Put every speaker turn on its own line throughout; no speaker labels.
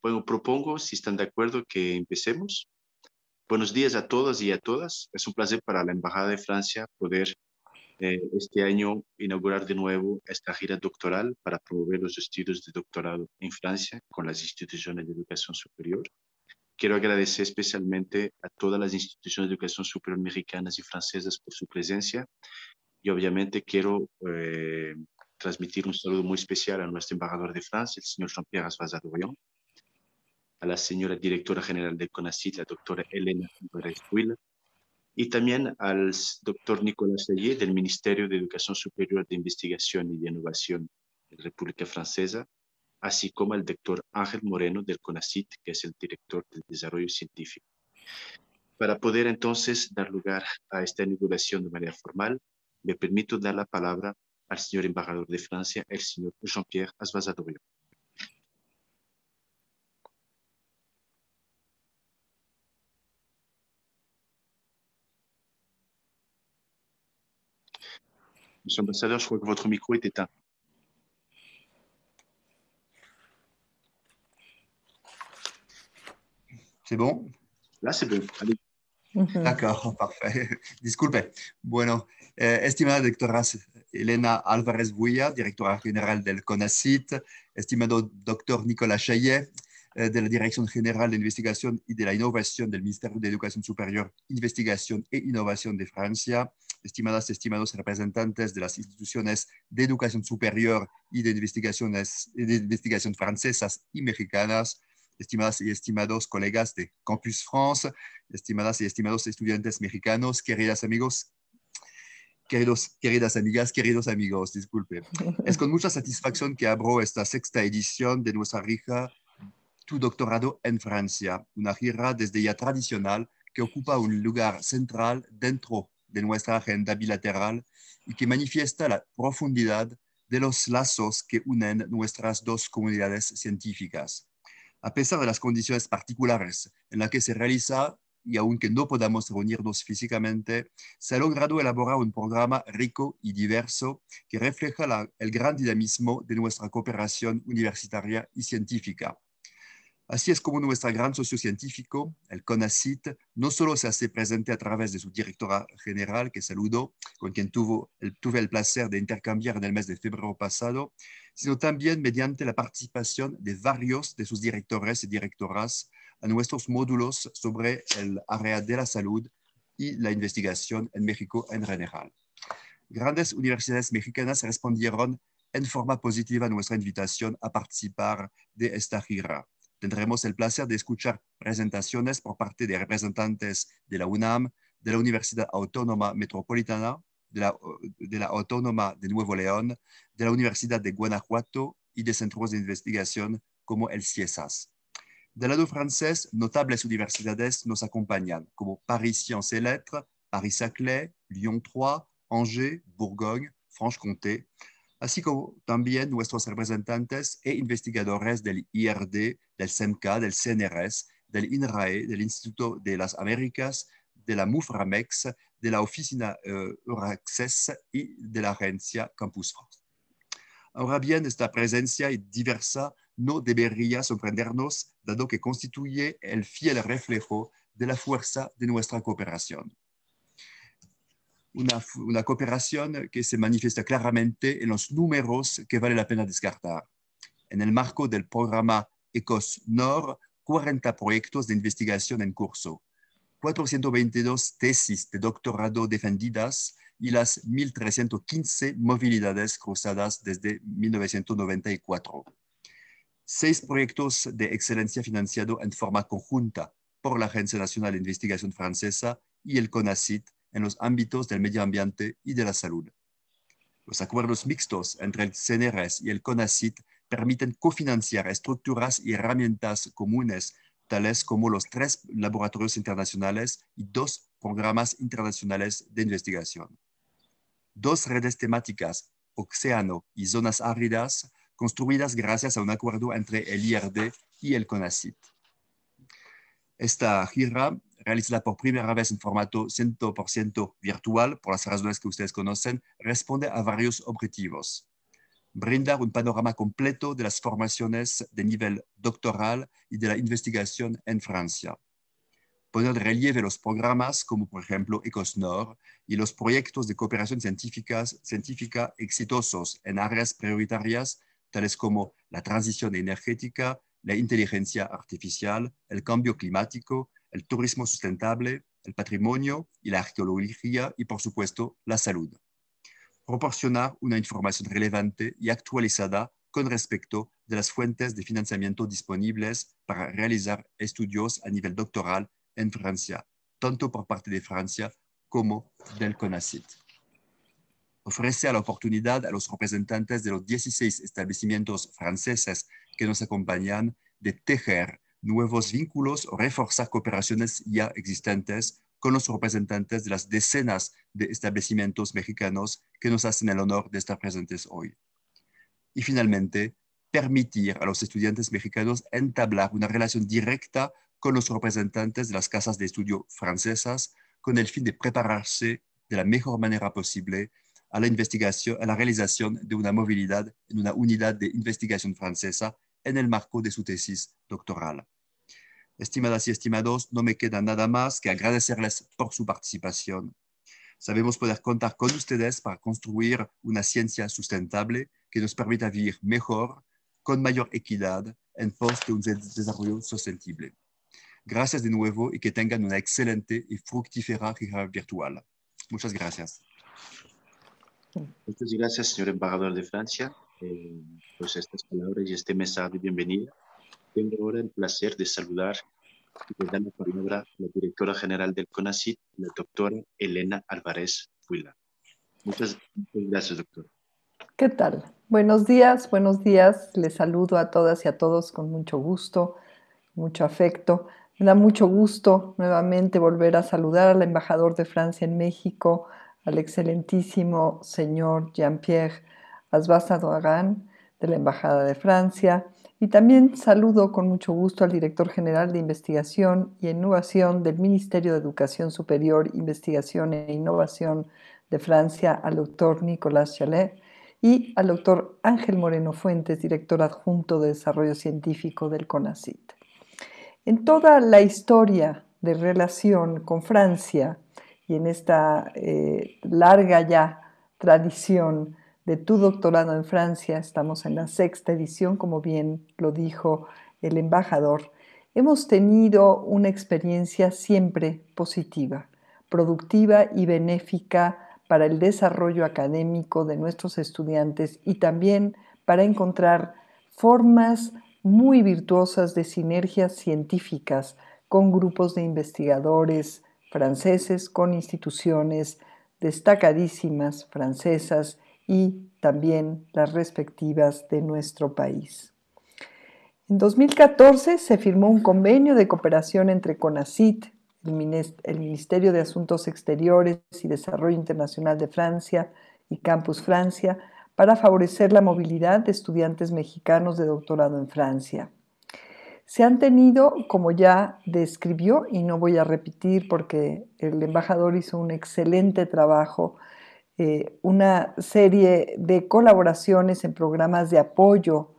Bueno, propongo, si están de acuerdo, que empecemos. Buenos días a todas y a todas. Es un placer para la Embajada de Francia poder este año inaugurar de nuevo esta gira doctoral para promover los estudios de doctorado en Francia con las instituciones de educación superior. Quiero agradecer especialmente a todas las instituciones de educación superior mexicanas y francesas por su presencia y obviamente quiero transmitir un saludo muy especial a nuestro embajador de Francia, el señor Jean-Pierre Asvazadorian, a la señora directora general del CONACYT, la doctora Elena Álvarez-Huila, y también al doctor Nicolas Sayé del Ministerio de Educación Superior de Investigación y de Innovación de la República Francesa, así como al doctor Ángel Moreno del CONACYT, que es el director del Desarrollo Científico. Para poder entonces dar lugar a esta inauguración de manera formal, me permito dar la palabra al señor embajador de Francia, el señor Jean-Pierre Asvazadorian. Monsieur l'ambassadeur, je crois que votre micro est éteint.
C'est bon?
Là, c'est bon. Allez.
D'accord, parfait. Disculpe. Bueno, estimada doctora Elena Álvarez Builla, directora general del CONACYT, estimado doctor Nicolas Chayet, de la Dirección General de Investigación y de la Innovación del Ministerio de Educación Superior, Investigación e Innovación de Francia, estimadas y estimados representantes de las instituciones de educación superior y de investigación francesas y mexicanas, estimadas y estimados colegas de Campus France, estimadas y estimados estudiantes mexicanos, queridas amigas, queridos amigos, disculpe. Es con mucha satisfacción que abro esta sexta edición de nuestra gira Tu doctorado en Francia, una gira desde ya tradicional que ocupa un lugar central dentro de nuestra agenda bilateral y que manifiesta la profundidad de los lazos que unen nuestras dos comunidades científicas. A pesar de las condiciones particulares en las que se realiza, y aunque no podamos reunirnos físicamente, se ha logrado elaborar un programa rico y diverso que refleja el gran dinamismo de nuestra cooperación universitaria y científica. Así es como nuestro gran socio científico, el CONACYT, no solo se hace presente a través de su directora general, que saludo, con quien tuve el placer de intercambiar en el mes de febrero pasado, sino también mediante la participación de varios de sus directores y directoras a nuestros módulos sobre el área de la salud y la investigación en México en general. Grandes universidades mexicanas respondieron en forma positiva a nuestra invitación a participar de esta gira. Tendremos el placer de escuchar presentaciones por parte de representantes de la UNAM, de la Universidad Autónoma Metropolitana, de la Autónoma de Nuevo León, de la Universidad de Guanajuato y de centros de investigación como el CIESAS. Del lado francés, notables universidades nos acompañan, como Paris Sciences et Lettres, Paris-Saclay, Lyon 3, Angers, Bourgogne, Franche-Comté, así como también nuestros representantes e investigadores del IRD, del CEMCA, del CNRS, del INRAE, del Instituto de las Américas, de la MUFRAMEX, de la Oficina Euraccess y de la agencia Campus France. Ahora bien, esta presencia diversa no debería sorprendernos, dado que constituye el fiel reflejo de la fuerza de nuestra cooperación. Una cooperación que se manifiesta claramente en los números que vale la pena descartar. En el marco del programa ECOS-NOR, 40 proyectos de investigación en curso, 422 tesis de doctorado defendidas y las 1.315 movilidades cruzadas desde 1994. 6 proyectos de excelencia financiados en forma conjunta por la Agencia Nacional de Investigación Francesa y el CONACYT en los ámbitos del medio ambiente y de la salud. Los acuerdos mixtos entre el CNRS y el CONACYT permiten cofinanciar estructuras y herramientas comunes, tales como los 3 laboratorios internacionales y 2 programas internacionales de investigación. 2 redes temáticas, océano y zonas áridas, construidas gracias a un acuerdo entre el IRD y el CONACYT. Esta gira, realizada por primera vez en formato 100% virtual, por las razones que ustedes conocen, responde a varios objetivos. brindar un panorama completo de las formaciones de nivel doctoral y de la investigación en Francia, poner de relieve los programas como por ejemplo ECOSNOR y los proyectos de cooperación científica exitosos en áreas prioritarias tales como la transición energética, la inteligencia artificial, el cambio climático, el turismo sustentable, el patrimonio y la arqueología y por supuesto la salud. Proporcionar una información relevante y actualizada con respecto de las fuentes de financiamiento disponibles para realizar estudios a nivel doctoral en Francia, tanto por parte de Francia como del CONACYT. Ofrece la oportunidad a los representantes de los 16 establecimientos franceses que nos acompañan de tejer nuevos vínculos o reforzar cooperaciones ya existentes con los representantes de las decenas de establecimientos mexicanos que nos hacen el honor de estar presentes hoy. Y finalmente, permitir a los estudiantes mexicanos entablar una relación directa con los representantes de las casas de estudio francesas con el fin de prepararse de la mejor manera posible a la investigación, a la realización de una movilidad en una unidad de investigación francesa en el marco de su tesis doctoral. Estimadas y estimados, no me queda nada más que agradecerles por su participación. Sabemos poder contar con ustedes para construir una ciencia sustentable que nos permita vivir mejor, con mayor equidad, en pos de un desarrollo sostenible. Gracias de nuevo y que tengan una excelente y fructífera gira virtual. Muchas gracias.
Muchas gracias, señor embajador de Francia, por estas palabras y este mensaje de bienvenida. Tengo ahora el placer de saludar y de dar la palabra a la directora general del CONACYT, la doctora Elena Álvarez Fuila. Muchas gracias, doctora.
¿Qué tal? Buenos días, buenos días. Les saludo a todas y a todos con mucho gusto, mucho afecto. Me da mucho gusto nuevamente volver a saludar al embajador de Francia en México, al excelentísimo señor Jean-Pierre Asbassa-Douaran de la Embajada de Francia. Y también saludo con mucho gusto al director general de Investigación y Innovación del Ministerio de Educación Superior, Investigación e Innovación de Francia, al doctor Nicolas Chalet, y al doctor Ángel Moreno Fuentes, director adjunto de Desarrollo Científico del CONACYT. En toda la historia de relación con Francia y en esta larga ya tradición de tu doctorado en Francia, estamos en la 6ª edición, como bien lo dijo el embajador, hemos tenido una experiencia siempre positiva, productiva y benéfica para el desarrollo académico de nuestros estudiantes y también para encontrar formas muy virtuosas de sinergias científicas con grupos de investigadores franceses, con instituciones destacadísimas francesas y también las respectivas de nuestro país. En 2014 se firmó un convenio de cooperación entre CONACYT, el Ministerio de Asuntos Exteriores y Desarrollo Internacional de Francia y Campus Francia para favorecer la movilidad de estudiantes mexicanos de doctorado en Francia. Se han tenido, como ya describió, y no voy a repetir porque el embajador hizo un excelente trabajo, una serie de colaboraciones en programas de apoyo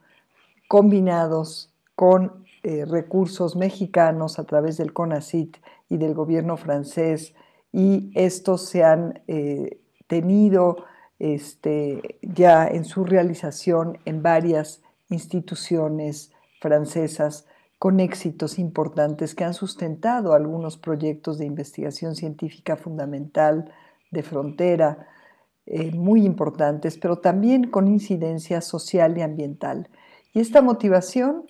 combinados con recursos mexicanos a través del CONACYT y del gobierno francés, y estos se han tenido ya en su realización en varias instituciones francesas con éxitos importantes que han sustentado algunos proyectos de investigación científica fundamental de frontera muy importantes, pero también con incidencia social y ambiental. Y esta motivación,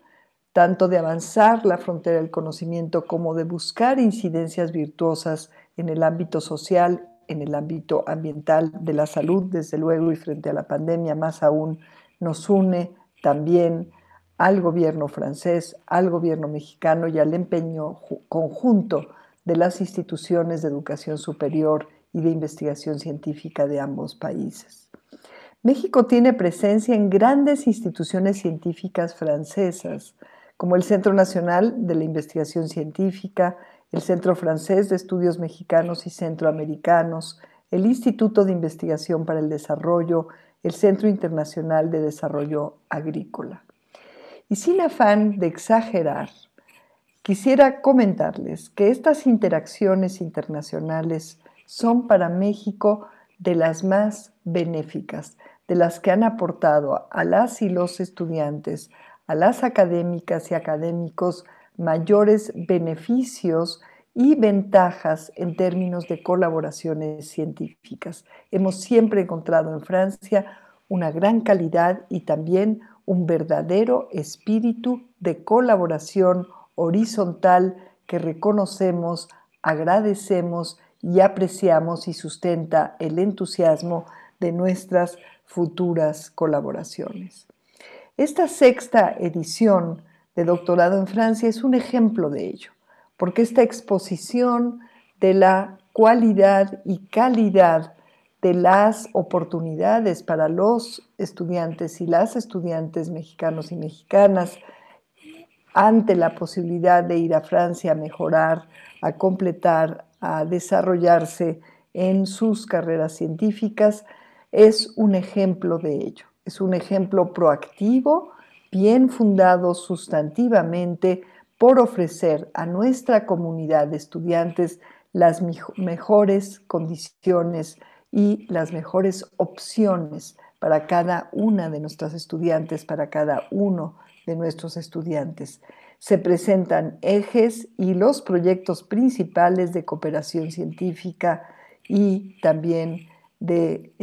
tanto de avanzar la frontera del conocimiento como de buscar incidencias virtuosas en el ámbito social, en el ámbito ambiental, de la salud, desde luego, y frente a la pandemia más aún, nos une también al gobierno francés, al gobierno mexicano y al empeño conjunto de las instituciones de educación superior y de investigación científica de ambos países. México tiene presencia en grandes instituciones científicas francesas, como el Centro Nacional de la Investigación Científica, el Centro Francés de Estudios Mexicanos y Centroamericanos, el Instituto de Investigación para el Desarrollo el Centro Internacional de Desarrollo Agrícola. Y sin afán de exagerar, quisiera comentarles que estas interacciones internacionales son para México de las más benéficas, de las que han aportado a las y los estudiantes, a las académicas y académicos mayores beneficios y ventajas en términos de colaboraciones científicas. Hemos siempre encontrado en Francia una gran calidad y también un verdadero espíritu de colaboración horizontal que reconocemos, agradecemos y apreciamos y sustenta el entusiasmo de nuestras futuras colaboraciones. Esta sexta edición de Doctorado en Francia es un ejemplo de ello, porque esta exposición de la cualidad y calidad de las oportunidades para los estudiantes y las estudiantes mexicanos y mexicanas ante la posibilidad de ir a Francia a mejorar, a completar, a desarrollarse en sus carreras científicas, es un ejemplo de ello. Es un ejemplo proactivo, bien fundado sustantivamente por ofrecer a nuestra comunidad de estudiantes las mejores condiciones y las mejores opciones para cada una de nuestras estudiantes, para cada uno de nuestros estudiantes. Se presentan ejes y los proyectos principales de cooperación científica y también de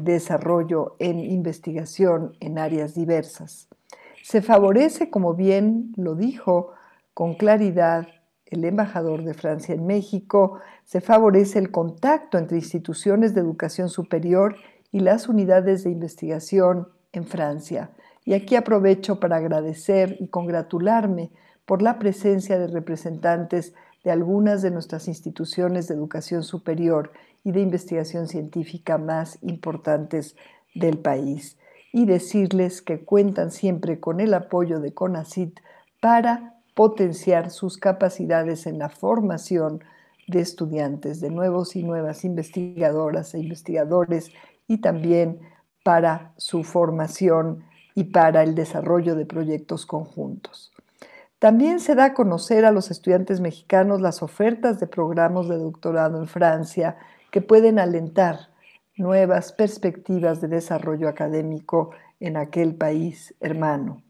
desarrollo en investigación en áreas diversas. Se favorece, como bien lo dijo con claridad el embajador de Francia en México, se favorece el contacto entre instituciones de educación superior y las unidades de investigación en Francia. Y aquí aprovecho para agradecer y congratularme por la presencia de representantes de algunas de nuestras instituciones de educación superior y de investigación científica más importantes del país y decirles que cuentan siempre con el apoyo de CONACYT para potenciar sus capacidades en la formación de estudiantes, de nuevos y nuevas investigadoras e investigadores y también para su formación y para el desarrollo de proyectos conjuntos. También se da a conocer a los estudiantes mexicanos las ofertas de programas de doctorado en Francia que pueden alentar nuevas perspectivas de desarrollo académico en aquel país hermano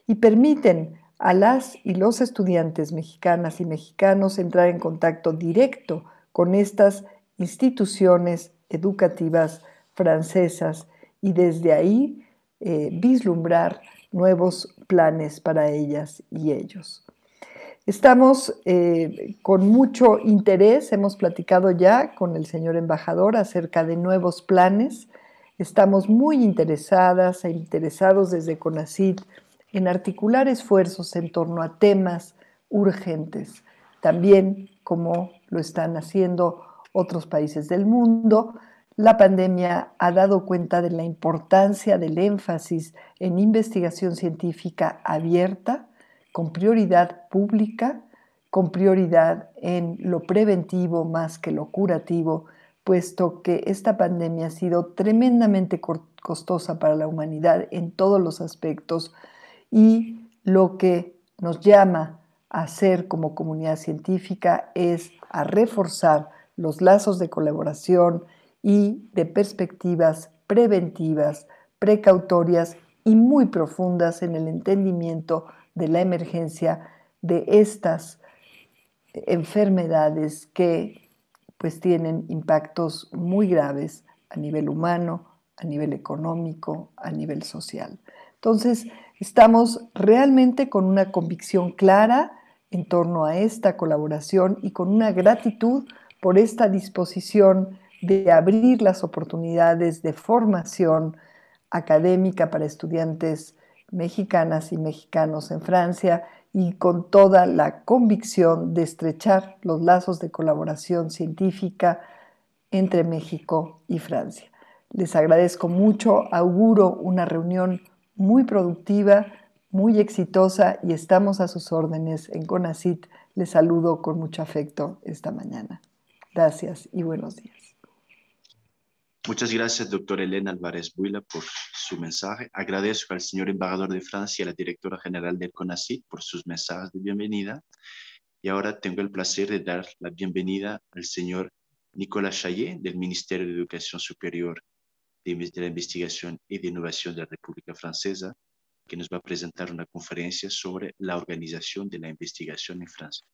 y permiten a las y los estudiantes mexicanas y mexicanos entrar en contacto directo con estas instituciones educativas francesas y desde ahí vislumbrar nuevos planes para ellas y ellos. Estamos con mucho interés, hemos platicado ya con el señor embajador acerca de nuevos planes. Estamos muy interesadas e interesados desde CONACYT en articular esfuerzos en torno a temas urgentes, también como lo están haciendo otros países del mundo. La pandemia ha dado cuenta de la importancia del énfasis en investigación científica abierta, con prioridad pública, con prioridad en lo preventivo más que lo curativo, puesto que esta pandemia ha sido tremendamente costosa para la humanidad en todos los aspectos y lo que nos llama a hacer como comunidad científica es a reforzar los lazos de colaboración y de perspectivas preventivas, precautorias y muy profundas en el entendimiento de la emergencia de estas enfermedades que pues tienen impactos muy graves a nivel humano, a nivel económico, a nivel social. Entonces, estamos realmente con una convicción clara en torno a esta colaboración y con una gratitud por esta disposición de abrir las oportunidades de formación académica para estudiantes mexicanas y mexicanos en Francia y con toda la convicción de estrechar los lazos de colaboración científica entre México y Francia. Les agradezco mucho, auguro una reunión muy productiva, muy exitosa y estamos a sus órdenes en CONACYT. Les saludo con mucho afecto esta mañana. Gracias y buenos días.
Muchas gracias, doctora Elena Álvarez Buila, por su mensaje. Agradezco al señor embajador de Francia y a la directora general del CONACYT por sus mensajes de bienvenida. Y ahora tengo el placer de dar la bienvenida al señor Nicolas Chaillet, del Ministerio de Educación Superior, de la Investigación y de Innovación de la República Francesa, que nos va a presentar una conferencia sobre la organización de la investigación en Francia.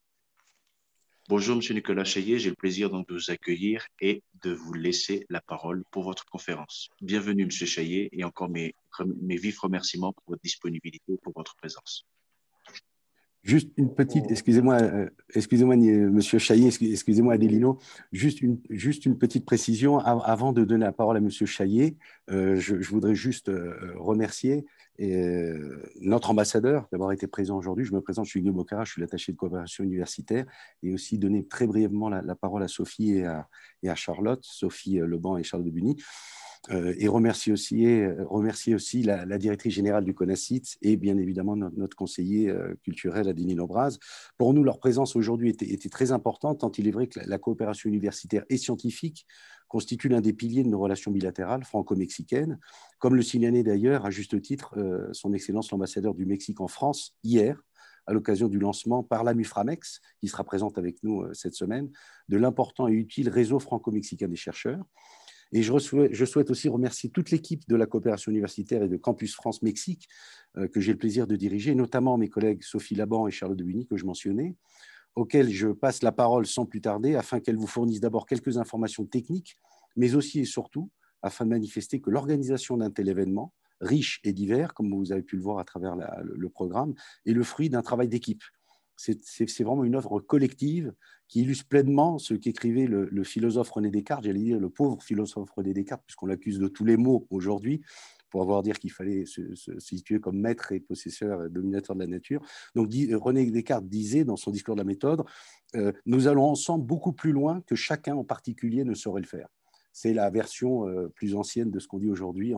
Bonjour, Monsieur Nicolas Chaillet, j'ai le plaisir donc de vous accueillir et de vous laisser la parole pour votre conférence. Bienvenue, Monsieur Chaillet, et encore mes vifs remerciements pour votre disponibilité et pour votre présence.
Juste une petite, excusez-moi, Monsieur Chaillet, excusez-moi, Adelino, juste une petite précision avant de donner la parole à Monsieur Chaillet. Je voudrais juste remercier notre ambassadeur d'avoir été présent aujourd'hui. Je me présente, je suis Guillaume Bocara, je suis l'attaché de coopération universitaire, et aussi donner très brièvement la parole à Sophie et à Charlotte, Sophie Leban et Charlotte de Buny. Et remercier aussi la directrice générale du CONACYT et bien évidemment notre conseiller culturel Adeline Obraz. Pour nous, leur présence aujourd'hui était très importante, tant il est vrai que la coopération universitaire et scientifique constitue l'un des piliers de nos relations bilatérales franco-mexicaines, comme le signalait d'ailleurs à juste titre son Excellence l'ambassadeur du Mexique en France hier, à l'occasion du lancement par la MUFRAMEX, qui sera présente avec nous cette semaine, de l'important et utile réseau franco-mexicain des chercheurs. Et je souhaite aussi remercier toute l'équipe de la coopération universitaire et de Campus France-Mexique que j'ai le plaisir de diriger, notamment mes collègues Sophie Laban et Charlotte de Buny, que je mentionnais, auxquelles je passe la parole sans plus tarder, afin qu'elles vous fournissent d'abord quelques informations techniques, mais aussi et surtout afin de manifester que l'organisation d'un tel événement, riche et divers, comme vous avez pu le voir à travers le programme, est le fruit d'un travail d'équipe. C'est vraiment une œuvre collective qui illustre pleinement ce qu'écrivait le philosophe René Descartes, j'allais dire le pauvre philosophe René Descartes, puisqu'on l'accuse de tous les maux aujourd'hui, pour avoir dit qu'il fallait se situer comme maître et possesseur et dominateur de la nature. Donc René Descartes disait dans son discours de la méthode, nous allons ensemble beaucoup plus loin que chacun en particulier ne saurait le faire. C'est la version plus ancienne de ce qu'on dit aujourd'hui.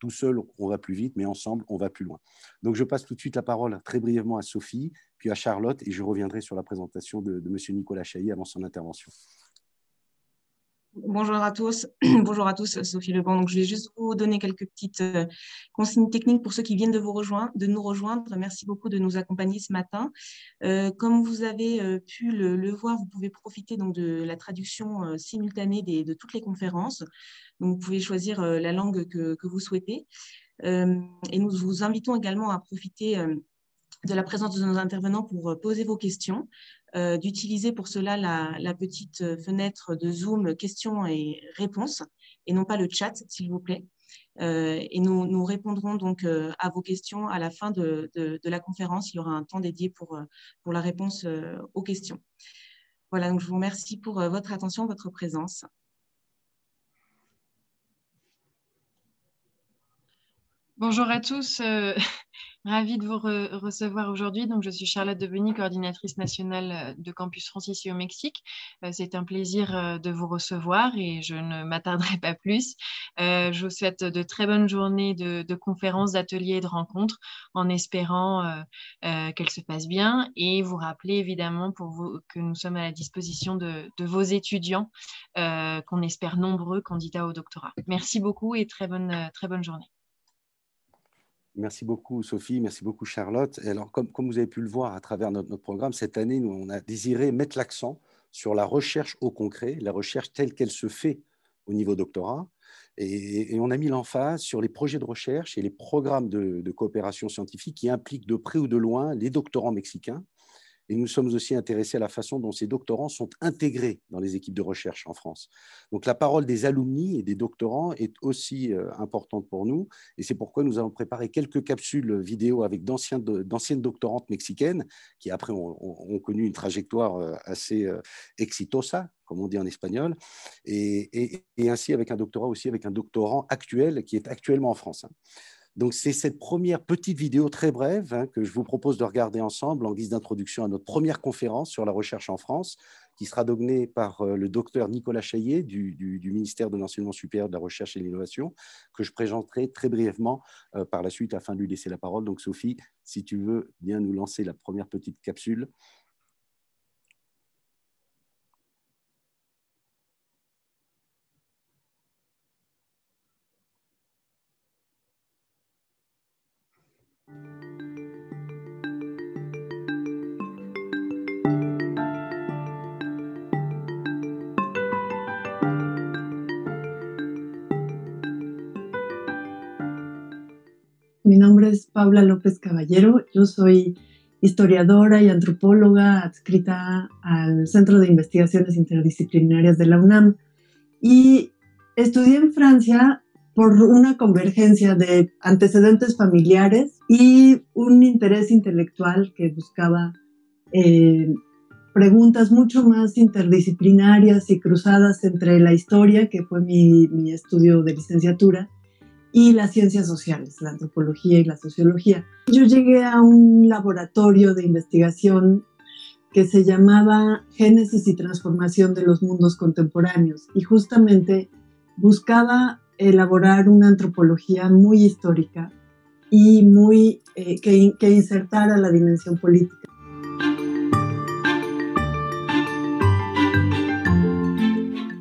Tout seul, on va plus vite, mais ensemble, on va plus loin. Donc, je passe tout de suite la parole très brièvement à Sophie, puis à Charlotte, et je reviendrai sur la présentation de M. Nicolas Chaillet avant son intervention.
Bonjour à tous, bonjour à tous, Sophie Leban. Donc, je vais juste vous donner quelques petites consignes techniques pour ceux qui viennent de nous rejoindre. Merci beaucoup de nous accompagner ce matin. Comme vous avez pu le voir, vous pouvez profiter donc de la traduction simultanée de toutes les conférences. Donc, vous pouvez choisir la langue que vous souhaitez. Et nous vous invitons également à profiter de la présence de nos intervenants pour poser vos questions, d'utiliser pour cela la petite fenêtre de Zoom questions et réponses, et non pas le chat, s'il vous plaît. Et nous répondrons donc à vos questions à la fin de la conférence. Il y aura un temps dédié pour la réponse aux questions. Voilà, donc je vous remercie pour votre attention, votre présence.
Bonjour à tous, ravie de vous recevoir aujourd'hui. Donc, je suis Charlotte de Buny, coordinatrice nationale de Campus France ici au Mexique. C'est un plaisir de vous recevoir et je ne m'attarderai pas plus. Je vous souhaite de très bonnes journées de conférences, d'ateliers et de rencontres en espérant qu'elles se passent bien et vous rappeler évidemment pour vous que nous sommes à la disposition de vos étudiants qu'on espère nombreux candidats au doctorat. Merci beaucoup et très bonne journée.
Merci beaucoup, Sophie. Merci beaucoup, Charlotte. Et alors, comme vous avez pu le voir à travers notre programme, cette année, nous, on a désiré mettre l'accent sur la recherche au concret, la recherche telle qu'elle se fait au niveau doctorat. Et on a mis l'emphase sur les projets de recherche et les programmes de coopération scientifique qui impliquent de près ou de loin les doctorants mexicains. Et nous sommes aussi intéressés à la façon dont ces doctorants sont intégrés dans les équipes de recherche en France. Donc, la parole des alumni et des doctorants est aussi importante pour nous. Et c'est pourquoi nous avons préparé quelques capsules vidéo avec d'anciennes doctorantes mexicaines qui, après, ont connu une trajectoire assez exitosa, comme on dit en espagnol, et ainsi avec un doctorat aussi avec un doctorant actuel qui est actuellement en France. Donc, c'est cette première petite vidéo très brève que je vous propose de regarder ensemble en guise d'introduction à notre première conférence sur la recherche en France, qui sera donnée par le docteur Nicolas Chaillet du ministère de l'Enseignement supérieur, de la Recherche et de l'Innovation, que je présenterai très brièvement par la suite afin de lui laisser la parole. Donc, Sophie, si tu veux bien nous lancer la première petite capsule.
Paula López Caballero. Yo soy historiadora y antropóloga adscrita al Centro de Investigaciones Interdisciplinarias de la UNAM. Y estudié en Francia por una convergencia de antecedentes familiares y un interés intelectual que buscaba preguntas mucho más interdisciplinarias y cruzadas entre la historia, que fue mi estudio de licenciatura, y las ciencias sociales, la antropología y la sociología. Yo llegué a un laboratorio de investigación que se llamaba Génesis y Transformación de los Mundos Contemporáneos y justamente buscaba elaborar una antropología muy histórica y que insertara la dimensión política.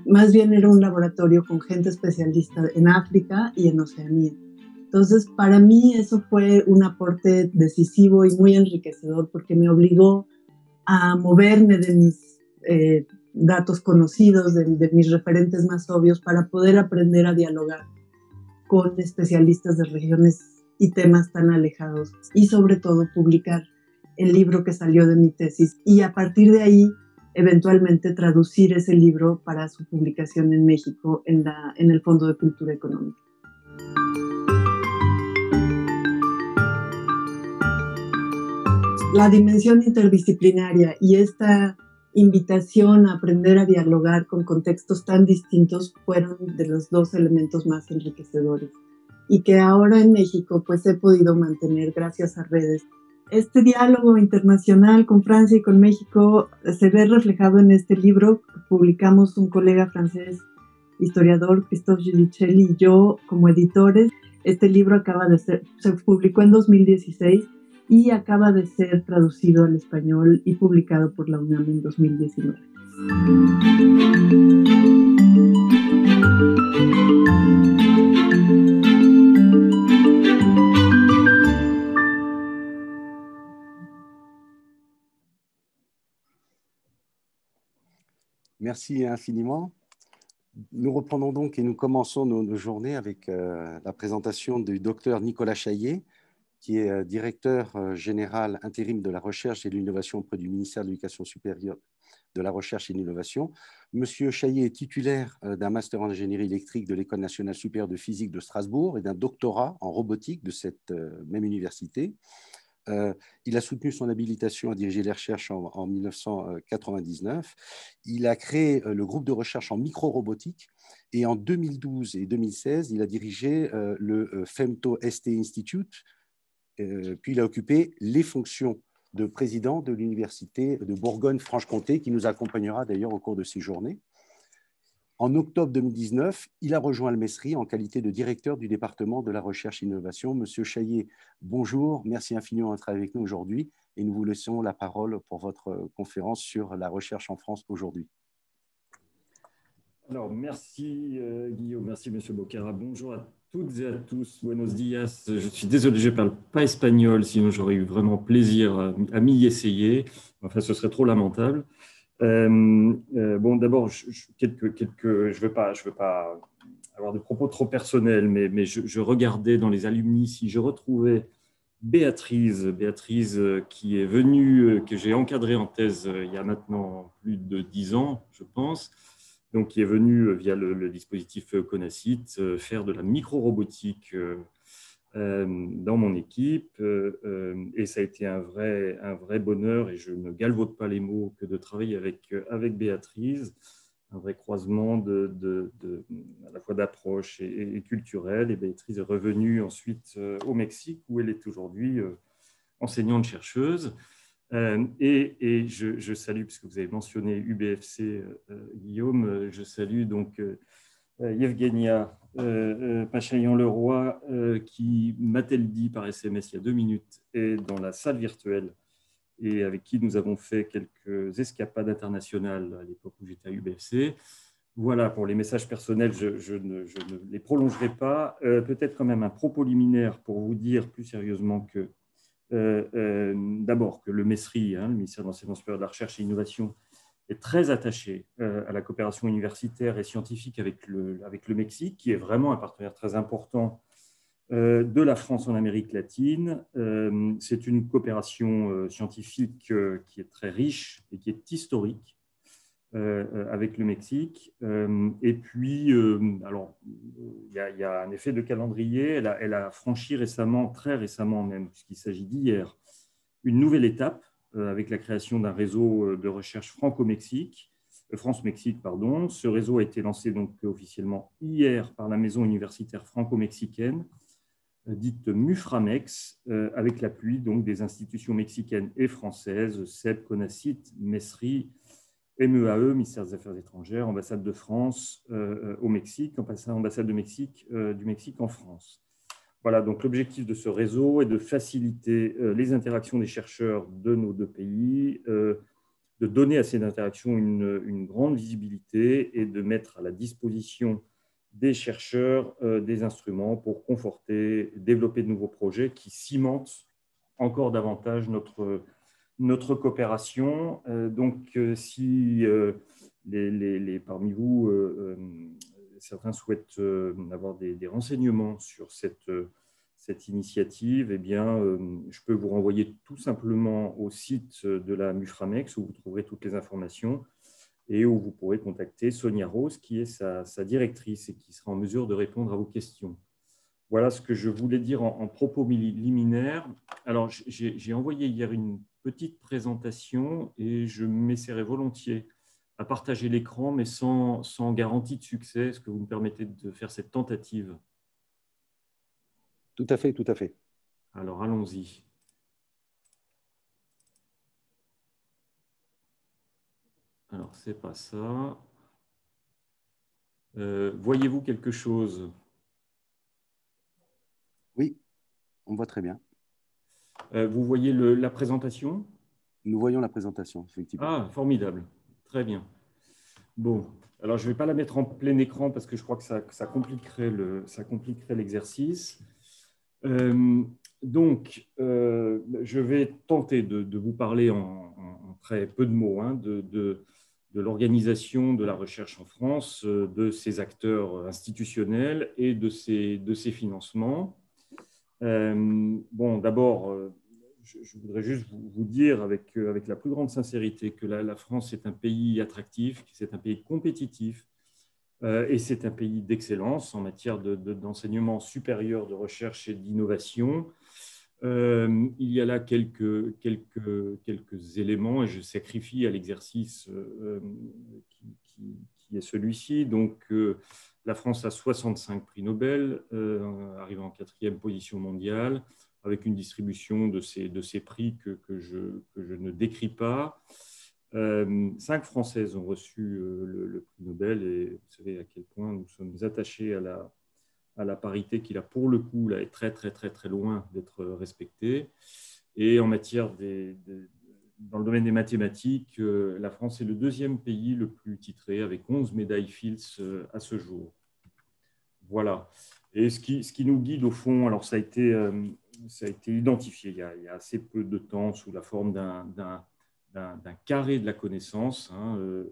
Más bien era un laboratorio con gente especialista en África y en Oceanía. Entonces, para mí eso fue un aporte decisivo y muy enriquecedor porque me obligó a moverme de mis datos conocidos, de mis referentes más obvios, para poder aprender a dialogar con especialistas de regiones y temas tan alejados y sobre todo publicar el libro que salió de mi tesis y a partir de ahí eventualmente traducir ese libro para su publicación en México en el Fondo de Cultura Económica. La dimensión interdisciplinaria y esta invitación a aprender a dialogar con contextos tan distintos fueron de los dos elementos más enriquecedores y que ahora en México pues he podido mantener gracias a redes. Este diálogo internacional con Francia y con México se ve reflejado en este libro que publicamos un colega francés, historiador, Christophe Giudicelli, y yo como editores. Este libro se publicó en 2016 y acaba de ser traducido al español y publicado por la UNAM en 2019.
Merci infiniment. Nous reprenons donc et nous commençons nos journées avec la présentation du docteur Nicolas Chaillet, qui est directeur général intérim de la recherche et de l'innovation auprès du ministère de l'Éducation supérieure, de la recherche et de l'innovation. Monsieur Chaillet est titulaire d'un master en ingénierie électrique de l'École nationale supérieure de physique de Strasbourg et d'un doctorat en robotique de cette même université. Il a soutenu son habilitation à diriger les recherches en 1999. Il a créé le groupe de recherche en micro-robotique et en 2012 et 2016, il a dirigé le Femto ST Institute, puis il a occupé les fonctions de président de l'Université de Bourgogne-Franche-Comté, qui nous accompagnera d'ailleurs au cours de ces journées. En octobre 2019, il a rejoint le MESRI en qualité de directeur du département de la recherche et innovation. Monsieur Chaillet, bonjour, merci infiniment d'être avec nous aujourd'hui et nous vous laissons la parole pour votre conférence sur la recherche en France aujourd'hui.
Alors, merci Guillaume, merci Monsieur Bocara. Bonjour à toutes et à tous, buenos días. Je suis désolé, je ne parle pas espagnol, sinon j'aurais eu vraiment plaisir à m'y essayer. Enfin, ce serait trop lamentable. Bon, d'abord, je ne veux pas avoir de propos trop personnels, mais je regardais dans les alumni si je retrouvais Béatrice qui est venue, que j'ai encadrée en thèse il y a maintenant plus de 10 ans, je pense, donc qui est venue via le dispositif Conacit faire de la micro-robotique dans mon équipe et ça a été un vrai bonheur et je ne galvaude pas les mots que de travailler avec Béatrice, un vrai croisement à la fois d'approche et culturelle. Et Béatrice est revenue ensuite au Mexique où elle est aujourd'hui enseignante-chercheuse. Et je salue, puisque vous avez mentionné UBFC, Guillaume, je salue donc Yevgenia Pachayan-Leroy, qui, m'a-t-elle dit par SMS il y a 2 minutes, est dans la salle virtuelle et avec qui nous avons fait quelques escapades internationales à l'époque où j'étais à UBFC. Voilà, pour les messages personnels, je ne les prolongerai pas. Peut-être quand même un propos liminaire pour vous dire plus sérieusement que, d'abord, que le MESRI, le ministère de l'Enseignement supérieur de la Recherche et de l'Innovation, est très attaché à la coopération universitaire et scientifique avec le Mexique, qui est vraiment un partenaire très important de la France en Amérique latine. C'est une coopération scientifique qui est très riche et qui est historique avec le Mexique. Et puis, alors, il y a un effet de calendrier. Elle a franchi récemment, très récemment même, puisqu'il s'agit d'hier, une nouvelle étape avec la création d'un réseau de recherche France-Mexique, pardon. Ce réseau a été lancé donc officiellement hier par la maison universitaire franco-mexicaine, dite MUFRAMEX, avec l'appui donc des institutions mexicaines et françaises, CEP, CONACYT, MESRI, MEAE, ministère des Affaires étrangères, ambassade de France au Mexique, ambassade du Mexique en France. Voilà, donc l'objectif de ce réseau est de faciliter les interactions des chercheurs de nos deux pays, de donner à ces interactions une grande visibilité et de mettre à la disposition des chercheurs des instruments pour conforter, développer de nouveaux projets qui cimentent encore davantage notre coopération. Donc, si parmi vous, certains souhaitent avoir des renseignements sur cette initiative, eh bien, je peux vous renvoyer tout simplement au site de la MUFRAMEX où vous trouverez toutes les informations et où vous pourrez contacter Sonia Rose, qui est sa directrice et qui sera en mesure de répondre à vos questions. Voilà ce que je voulais dire en propos liminaire. Alors, j'ai envoyé hier une petite présentation et je m'essaierai volontiers à partager l'écran, mais sans garantie de succès. Est-ce que vous me permettez de faire cette tentative?
Tout à fait, tout à fait.
Alors, allons-y. Alors, c'est pas ça. Voyez-vous quelque chose?
Oui, on voit très bien.
Vous voyez la présentation?
Nous voyons la présentation, effectivement.
Ah, formidable. Très bien. Bon, alors je ne vais pas la mettre en plein écran parce que je crois que ça compliquerait l'exercice. Donc, je vais tenter de vous parler en très peu de mots de l'organisation de la recherche en France, de ses acteurs institutionnels et de ses financements. Bon, d'abord, je voudrais juste vous dire avec la plus grande sincérité que la France est un pays attractif, que c'est un pays compétitif et c'est un pays d'excellence en matière d'enseignement supérieur, de recherche et d'innovation. Il y a là quelques éléments et je sacrifie à l'exercice qui est celui-ci. Donc, la France a 65 prix Nobel, arrivant en 4e position mondiale, avec une distribution de ces prix que je ne décris pas. 5 Françaises ont reçu le prix Nobel et vous savez à quel point nous sommes attachés à la parité qui, là, pour le coup, là, est très, très, très, très loin d'être respectée. Et en matière dans le domaine des mathématiques, la France est le 2e pays le plus titré, avec 11 médailles Fields à ce jour. Voilà. Et ce qui nous guide, au fond, alors ça a été identifié il y a assez peu de temps sous la forme d'un carré de la connaissance,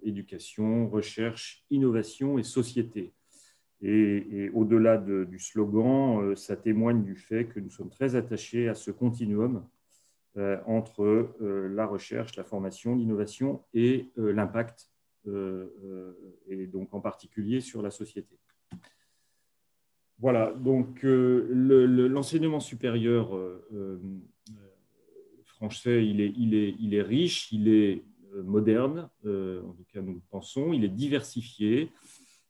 éducation, recherche, innovation et société. Et au-delà du slogan, ça témoigne du fait que nous sommes très attachés à ce continuum entre la recherche, la formation, l'innovation et l'impact, et donc en particulier sur la société. Voilà, donc l'enseignement supérieur français, il est riche, il est moderne, en tout cas nous le pensons, il est diversifié.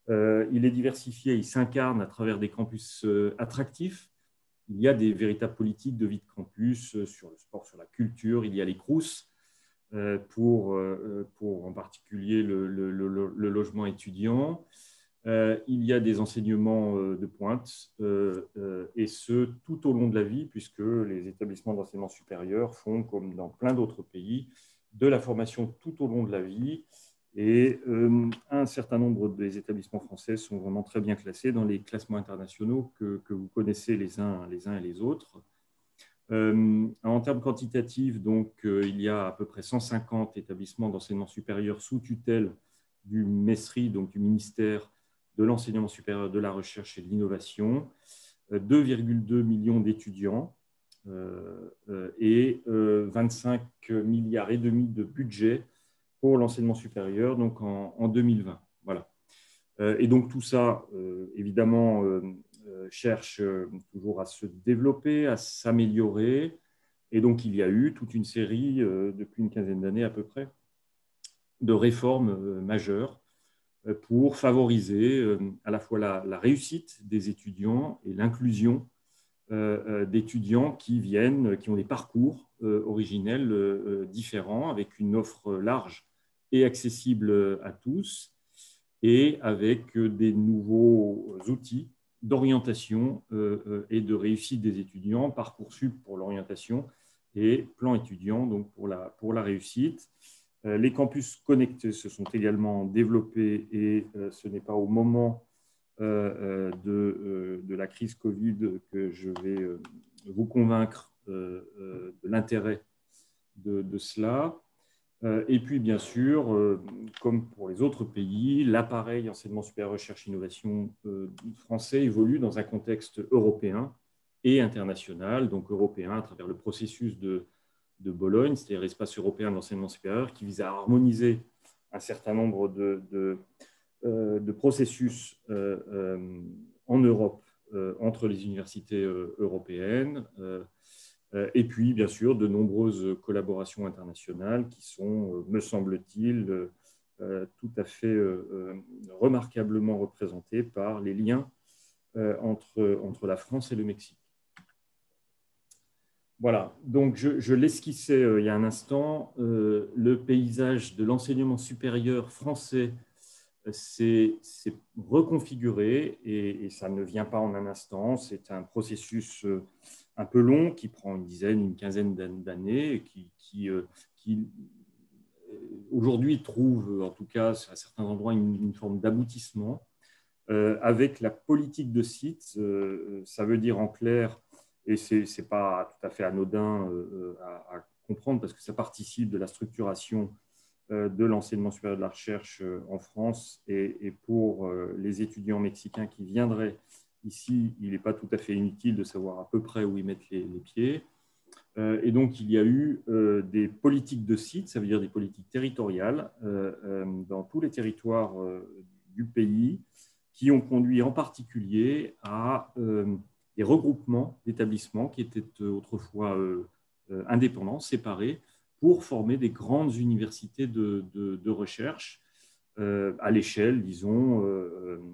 Il s'incarne à travers des campus attractifs. Il y a des véritables politiques de vie de campus sur le sport, sur la culture. Il y a les Crous pour en particulier le logement étudiant. Il y a des enseignements de pointe et ce tout au long de la vie puisque les établissements d'enseignement supérieur font, comme dans plein d'autres pays, de la formation tout au long de la vie. Et un certain nombre des établissements français sont vraiment très bien classés dans les classements internationaux que vous connaissez les uns et les autres. En termes quantitatifs, donc, il y a à peu près 150 établissements d'enseignement supérieur sous tutelle du MESRI, donc du ministère de l'enseignement supérieur, de la recherche et de l'innovation. 2,2 millions d'étudiants et 25 milliards et demi de budget pour l'enseignement supérieur donc en 2020. Voilà. Et donc tout ça, évidemment, cherche toujours à se développer, à s'améliorer. Et donc il y a eu toute une série, depuis une quinzaine d'années à peu près, de réformes majeures pour favoriser à la fois la réussite des étudiants et l'inclusion d'étudiants qui ont des parcours originels différents, avec une offre large et accessible à tous, et avec des nouveaux outils d'orientation et de réussite des étudiants, Parcoursup pour l'orientation et plan étudiant donc pour la réussite. Les campus connectés se sont également développés et ce n'est pas au moment de la crise Covid que je vais vous convaincre de l'intérêt de cela. Et puis, bien sûr, comme pour les autres pays, l'appareil enseignement supérieur, recherche, innovation français évolue dans un contexte européen et international, donc européen à travers le processus de Bologne, c'est-à-dire l'espace européen d'enseignement supérieur, qui vise à harmoniser un certain nombre de processus en Europe entre les universités européennes. Et puis, bien sûr, de nombreuses collaborations internationales qui sont, me semble-t-il, tout à fait remarquablement représentées par les liens entre la France et le Mexique. Voilà, donc je l'esquissais il y a un instant, le paysage de l'enseignement supérieur français s'est reconfiguré et ça ne vient pas en un instant, c'est un processus un peu long qui prend une quinzaine d'années et qui aujourd'hui trouve en tout cas à certains endroits une forme d'aboutissement avec la politique de site. Ça veut dire en clair, et ce n'est pas tout à fait anodin à comprendre parce que ça participe de la structuration de l'enseignement supérieur de la recherche en France et pour les étudiants mexicains qui viendraient ici, il n'est pas tout à fait inutile de savoir à peu près où ils mettent les pieds. Et donc, il y a eu des politiques de site, ça veut dire des politiques territoriales dans tous les territoires du pays qui ont conduit en particulier à des regroupements d'établissements qui étaient autrefois indépendants, séparés, pour former des grandes universités de recherche à l'échelle, disons,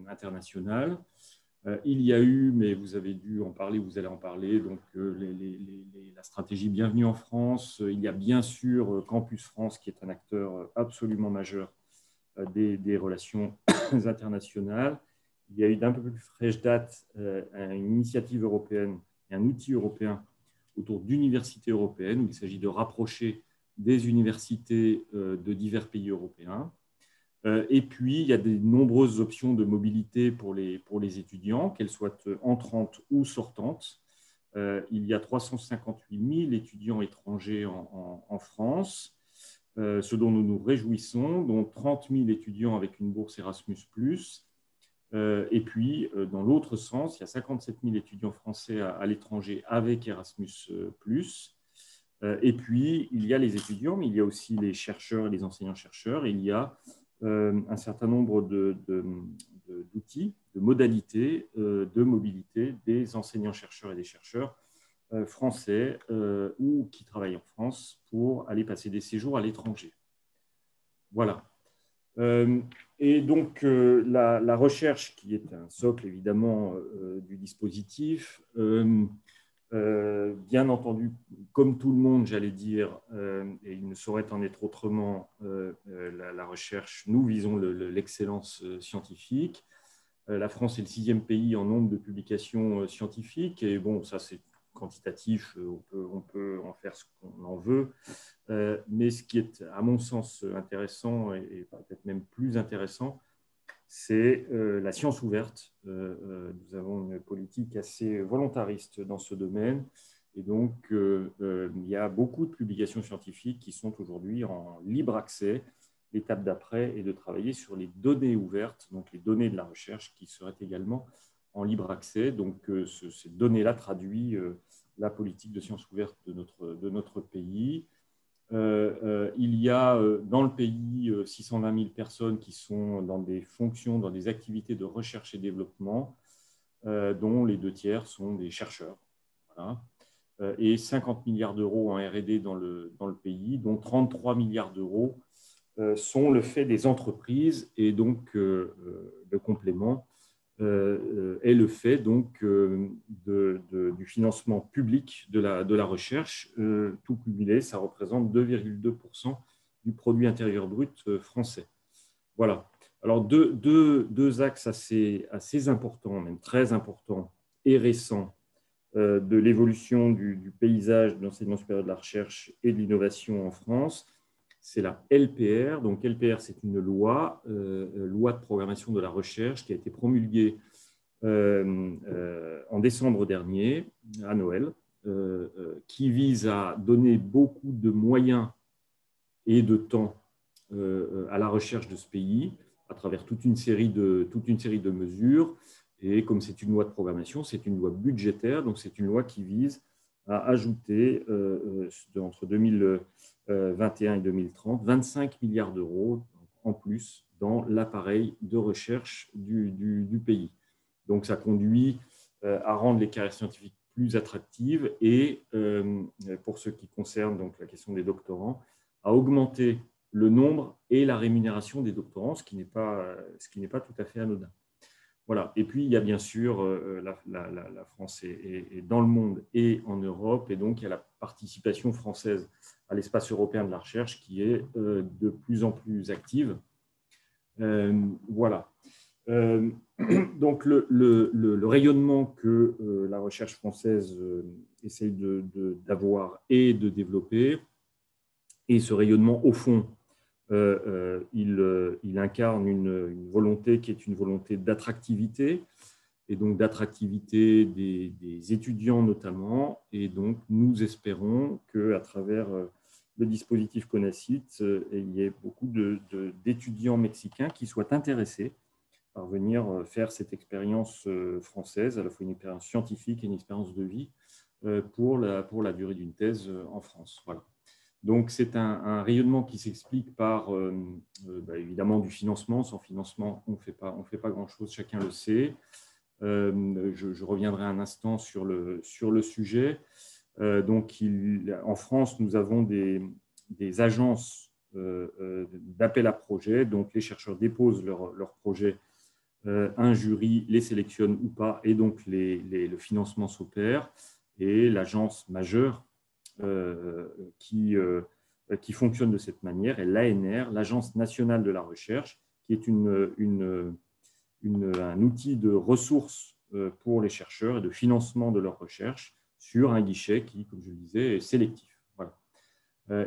internationale. Il y a eu, mais vous avez dû en parler, vous allez en parler, donc la stratégie Bienvenue en France. Il y a bien sûr Campus France, qui est un acteur absolument majeur des relations internationales. Il y a eu d'un peu plus fraîche date une initiative européenne et un outil européen autour d'universités européennes, où il s'agit de rapprocher des universités de divers pays européens. Et puis, il y a de nombreuses options de mobilité pour les étudiants, qu'elles soient entrantes ou sortantes. Il y a 358 000 étudiants étrangers en France, ce dont nous nous réjouissons, dont 30 000 étudiants avec une bourse Erasmus+. Et puis, dans l'autre sens, il y a 57 000 étudiants français à l'étranger avec Erasmus+. Et puis, il y a les étudiants, mais il y a aussi les chercheurs et les enseignants-chercheurs. Il y a un certain nombre d'outils, de modalités de mobilité des enseignants-chercheurs et des chercheurs français ou qui travaillent en France pour aller passer des séjours à l'étranger. Voilà. Et donc, la recherche, qui est un socle évidemment du dispositif, bien entendu, comme tout le monde, j'allais dire, et il ne saurait en être autrement, la recherche, nous visons l'excellence scientifique. La France est le 6e pays en nombre de publications scientifiques, et bon, ça c'est quantitatif, on peut en faire ce qu'on en veut, mais ce qui est, à mon sens, intéressant, et peut-être même plus intéressant, c'est la science ouverte. Nous avons une politique assez volontariste dans ce domaine, et donc il y a beaucoup de publications scientifiques qui sont aujourd'hui en libre accès. L'étape d'après est de travailler sur les données ouvertes, donc les données de la recherche, qui seraient également en libre accès. Donc, ces données-là traduisent la politique de sciences ouvertes de notre pays. Il y a dans le pays 620 000 personnes qui sont dans des fonctions, dans des activités de recherche et développement, dont les 2/3 sont des chercheurs. Voilà. Et 50 milliards d'euros en R&D dans le pays, dont 33 milliards d'euros sont le fait des entreprises, et donc le complément est le fait donc du financement public de la recherche. Tout cumulé, ça représente 2,2% du produit intérieur brut français. Voilà. Alors, deux axes assez importants, même très importants et récents, de l'évolution du paysage de l'enseignement supérieur de la recherche et de l'innovation en France. C'est la LPR. Donc, LPR, c'est une loi de programmation de la recherche qui a été promulguée en décembre dernier, à Noël, qui vise à donner beaucoup de moyens et de temps à la recherche de ce pays à travers toute une série de mesures. Et comme c'est une loi de programmation, c'est une loi budgétaire, donc c'est une loi qui vise à ajouter entre 2021 et 2030 25 milliards d'euros en plus dans l'appareil de recherche du pays. Donc ça conduit à rendre les carrières scientifiques plus attractives et, pour ce qui concerne donc la question des doctorants, à augmenter le nombre et la rémunération des doctorants, ce qui n'est pas tout à fait anodin. Voilà. Et puis, il y a bien sûr la France est dans le monde et en Europe, et donc il y a la participation française à l'espace européen de la recherche qui est de plus en plus active. Voilà. Donc, le rayonnement que la recherche française essaye d'avoir et de développer, et ce rayonnement, au fond, il incarne une volonté qui est une volonté d'attractivité, et donc d'attractivité des étudiants notamment. Et donc, nous espérons qu'à travers le dispositif CONACYT, il y ait beaucoup d'étudiants mexicains qui soient intéressés par venir faire cette expérience française, à la fois une expérience scientifique et une expérience de vie pour la durée d'une thèse en France. Voilà. Donc, c'est un rayonnement qui s'explique par, évidemment, du financement. Sans financement, on ne fait pas grand-chose, chacun le sait. Je reviendrai un instant sur le sujet. Donc, en France, nous avons des agences d'appel à projets. Donc, les chercheurs déposent leur projet, un jury les sélectionne ou pas, et donc le financement s'opère. Et l'agence majeure qui fonctionne de cette manière est l'ANR, l'Agence nationale de la recherche, qui est un outil de ressources pour les chercheurs et de financement de leur recherche sur un guichet qui, comme je le disais, est sélectif. Voilà.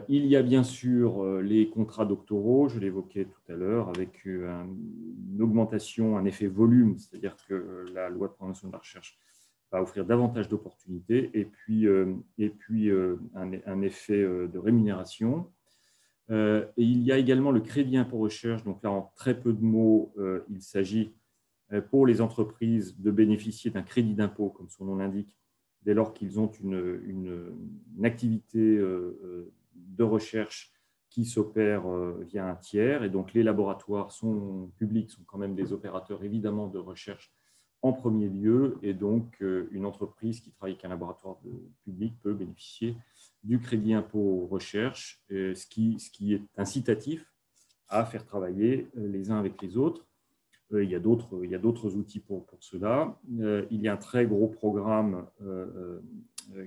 Il y a bien sûr les contrats doctoraux, je l'évoquais tout à l'heure, avec une augmentation, un effet volume, c'est-à-dire que la loi de programmation de la recherche va offrir davantage d'opportunités, et puis un effet de rémunération. Et il y a également le crédit impôt recherche. Donc là, en très peu de mots, il s'agit pour les entreprises de bénéficier d'un crédit d'impôt, comme son nom l'indique, dès lors qu'ils ont une activité de recherche qui s'opère via un tiers. Et donc, les laboratoires publics sont quand même des opérateurs, évidemment, de recherche en premier lieu, et donc une entreprise qui travaille avec un laboratoire public peut bénéficier du crédit impôt recherche, ce qui est incitatif à faire travailler les uns avec les autres. Il y a d'autres outils pour cela. Il y a un très gros programme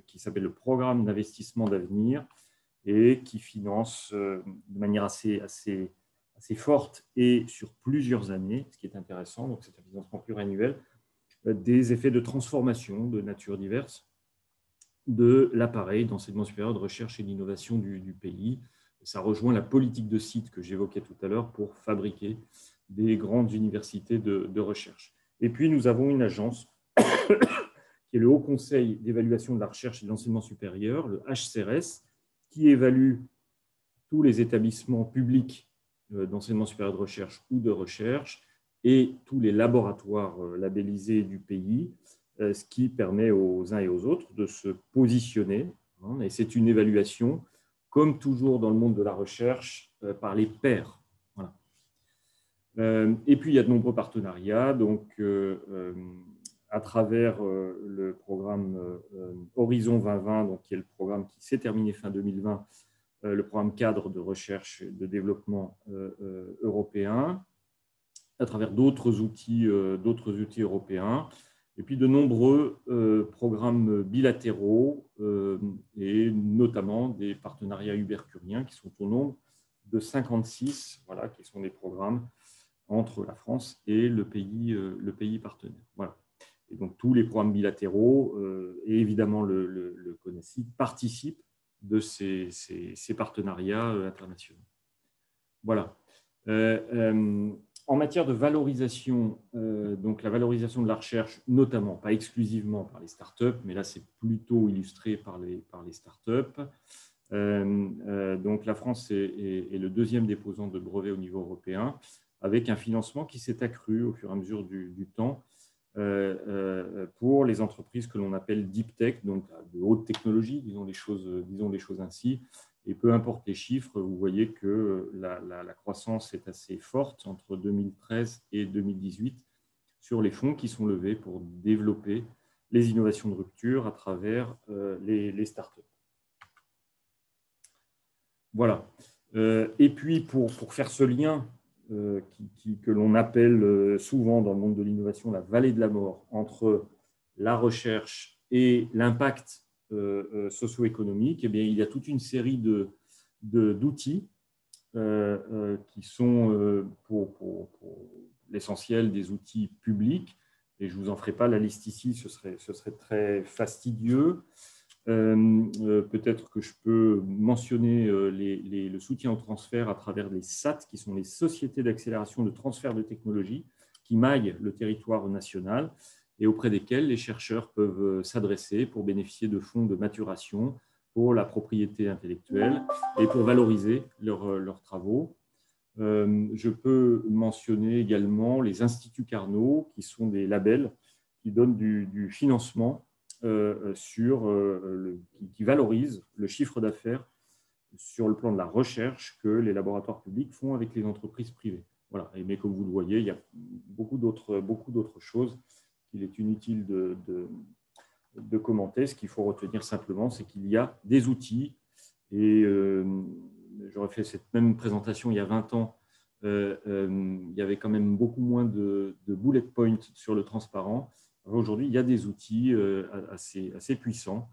qui s'appelle le programme d'investissement d'avenir, et qui finance de manière assez forte et sur plusieurs années, ce qui est intéressant. Donc, c'est un financement pluriannuel, des effets de transformation de nature diverse de l'appareil d'enseignement supérieur de recherche et d'innovation du pays. Ça rejoint la politique de site que j'évoquais tout à l'heure pour fabriquer des grandes universités de recherche. Et puis, nous avons une agence qui est le Haut Conseil d'évaluation de la recherche et de l'enseignement supérieur, le HCRS, qui évalue tous les établissements publics d'enseignement supérieur de recherche ou de recherche, et tous les laboratoires labellisés du pays, ce qui permet aux uns et aux autres de se positionner. Et c'est une évaluation, comme toujours dans le monde de la recherche, par les pairs. Voilà. Et puis, il y a de nombreux partenariats. Donc, à travers le programme Horizon 2020, donc, qui est le programme qui s'est terminé fin 2020, le programme cadre de recherche et de développement européen, à travers d'autres outils européens, et puis de nombreux programmes bilatéraux, et notamment des partenariats ubercuriens qui sont au nombre de 56, voilà, qui sont des programmes entre la France et le pays partenaire. Voilà. Et donc, tous les programmes bilatéraux, et évidemment le CONACYT, participent de ces partenariats internationaux. Voilà. En matière de valorisation, donc la valorisation de la recherche, notamment, pas exclusivement par les startups, mais là c'est plutôt illustré par les startups. Donc la France est le deuxième déposant de brevets au niveau européen, avec un financement qui s'est accru au fur et à mesure du temps pour les entreprises que l'on appelle deep tech, donc de haute technologie, disons les choses ainsi. Et peu importe les chiffres, vous voyez que la croissance est assez forte entre 2013 et 2018 sur les fonds qui sont levés pour développer les innovations de rupture à travers les startups. Voilà. Et puis, pour faire ce lien que l'on appelle souvent dans le monde de l'innovation la vallée de la mort entre la recherche et l'impact socio-économique, eh bien, il y a toute une série d'outils qui sont pour l'essentiel des outils publics, et je ne vous en ferai pas la liste ici, ce serait très fastidieux. Peut-être que je peux mentionner le soutien au transfert à travers les SAT, qui sont les sociétés d'accélération de transfert de technologie, qui maillent le territoire national et auprès desquelles les chercheurs peuvent s'adresser pour bénéficier de fonds de maturation pour la propriété intellectuelle et pour valoriser leurs travaux. Je peux mentionner également les instituts Carnot, qui sont des labels qui donnent du financement qui valorisent le chiffre d'affaires sur le plan de la recherche que les laboratoires publics font avec les entreprises privées. Voilà. Mais comme vous le voyez, il y a beaucoup d'autres choses qu'il est inutile de commenter. Ce qu'il faut retenir simplement, c'est qu'il y a des outils, et j'aurais fait cette même présentation il y a 20 ans, il y avait quand même beaucoup moins de bullet points sur le transparent. Aujourd'hui, il y a des outils assez puissants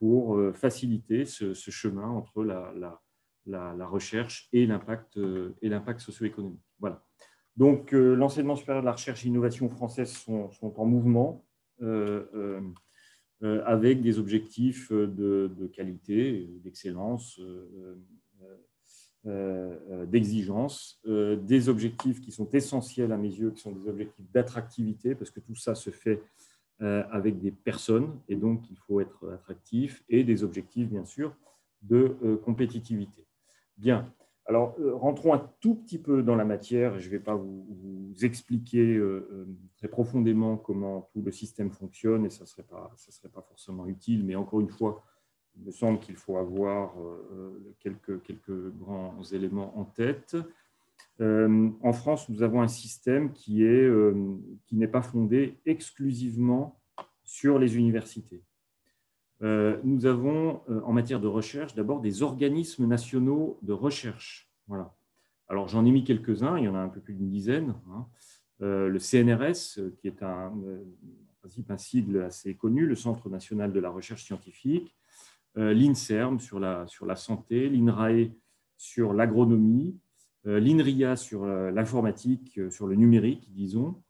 pour faciliter ce chemin entre la recherche et l'impact socio-économique. Voilà. Donc, l'enseignement supérieur de la recherche et l'innovation française sont en mouvement avec des objectifs de qualité, d'excellence, d'exigence, des objectifs qui sont essentiels à mes yeux, qui sont des objectifs d'attractivité, parce que tout ça se fait avec des personnes, et donc il faut être attractif, et des objectifs, bien sûr, de compétitivité. Bien, alors rentrons un tout petit peu dans la matière. Je ne vais pas vous expliquer très profondément comment tout le système fonctionne, et ça ne serait pas forcément utile, mais encore une fois, il me semble qu'il faut avoir quelques grands éléments en tête. En France, nous avons un système qui n'est pas fondé exclusivement sur les universités. Nous avons, en matière de recherche, d'abord des organismes nationaux de recherche. Voilà. Alors, j'en ai mis quelques-uns, il y en a un peu plus d'une dizaine. Le CNRS, qui est en principe un sigle assez connu, le Centre national de la recherche scientifique, l'INSERM sur la santé, l'INRAE sur l'agronomie, l'INRIA sur l'informatique, sur le numérique, disons,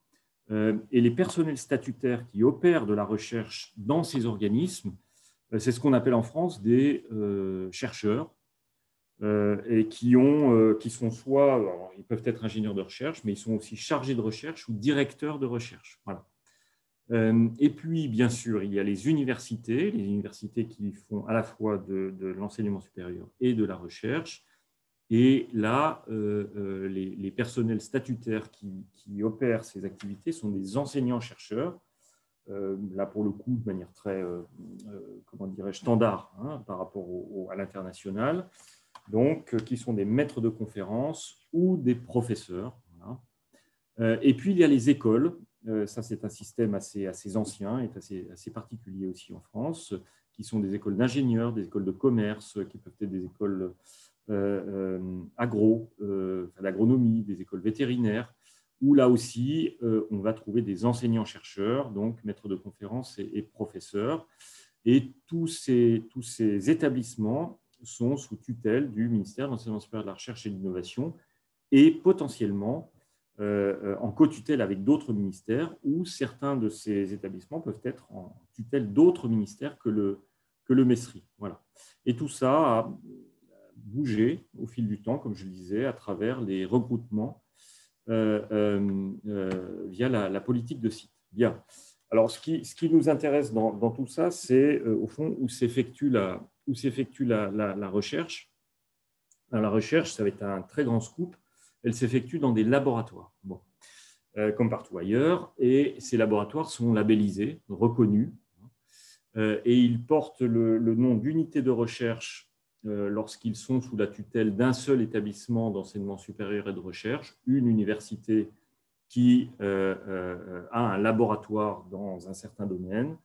et les personnels statutaires qui opèrent de la recherche dans ces organismes, c'est ce qu'on appelle en France des chercheurs, et qui sont soit, alors, ils peuvent être ingénieurs de recherche, mais ils sont aussi chargés de recherche ou directeurs de recherche. Voilà. Et puis, bien sûr, il y a les universités qui font à la fois de l'enseignement supérieur et de la recherche. Et là, les personnels statutaires qui opèrent ces activités sont des enseignants-chercheurs, là pour le coup de manière très, comment dirais-je, standard hein, par rapport à l'international, donc qui sont des maîtres de conférences ou des professeurs. Voilà. Et puis il y a les écoles, ça c'est un système assez ancien et assez particulier aussi en France, qui sont des écoles d'ingénieurs, des écoles de commerce, qui peuvent être des écoles d'agronomie, des écoles vétérinaires, où là aussi, on va trouver des enseignants-chercheurs, donc maîtres de conférences et professeurs. Et tous ces établissements sont sous tutelle du ministère de l'Enseignement supérieur de la Recherche et de l'Innovation et potentiellement en co-tutelle avec d'autres ministères, où certains de ces établissements peuvent être en tutelle d'autres ministères que le MESRI. Voilà. Et tout ça a bougé au fil du temps, comme je le disais, à travers les regroupements via la politique de site. Bien. Alors, ce qui nous intéresse dans tout ça, c'est au fond où s'effectue la recherche. Alors, la recherche, ça va être un très grand scoop. Elle s'effectue dans des laboratoires, bon, comme partout ailleurs, et ces laboratoires sont labellisés, reconnus, et ils portent le nom d'unité de recherche lorsqu'ils sont sous la tutelle d'un seul établissement d'enseignement supérieur et de recherche, une université qui a un laboratoire dans un certain domaine,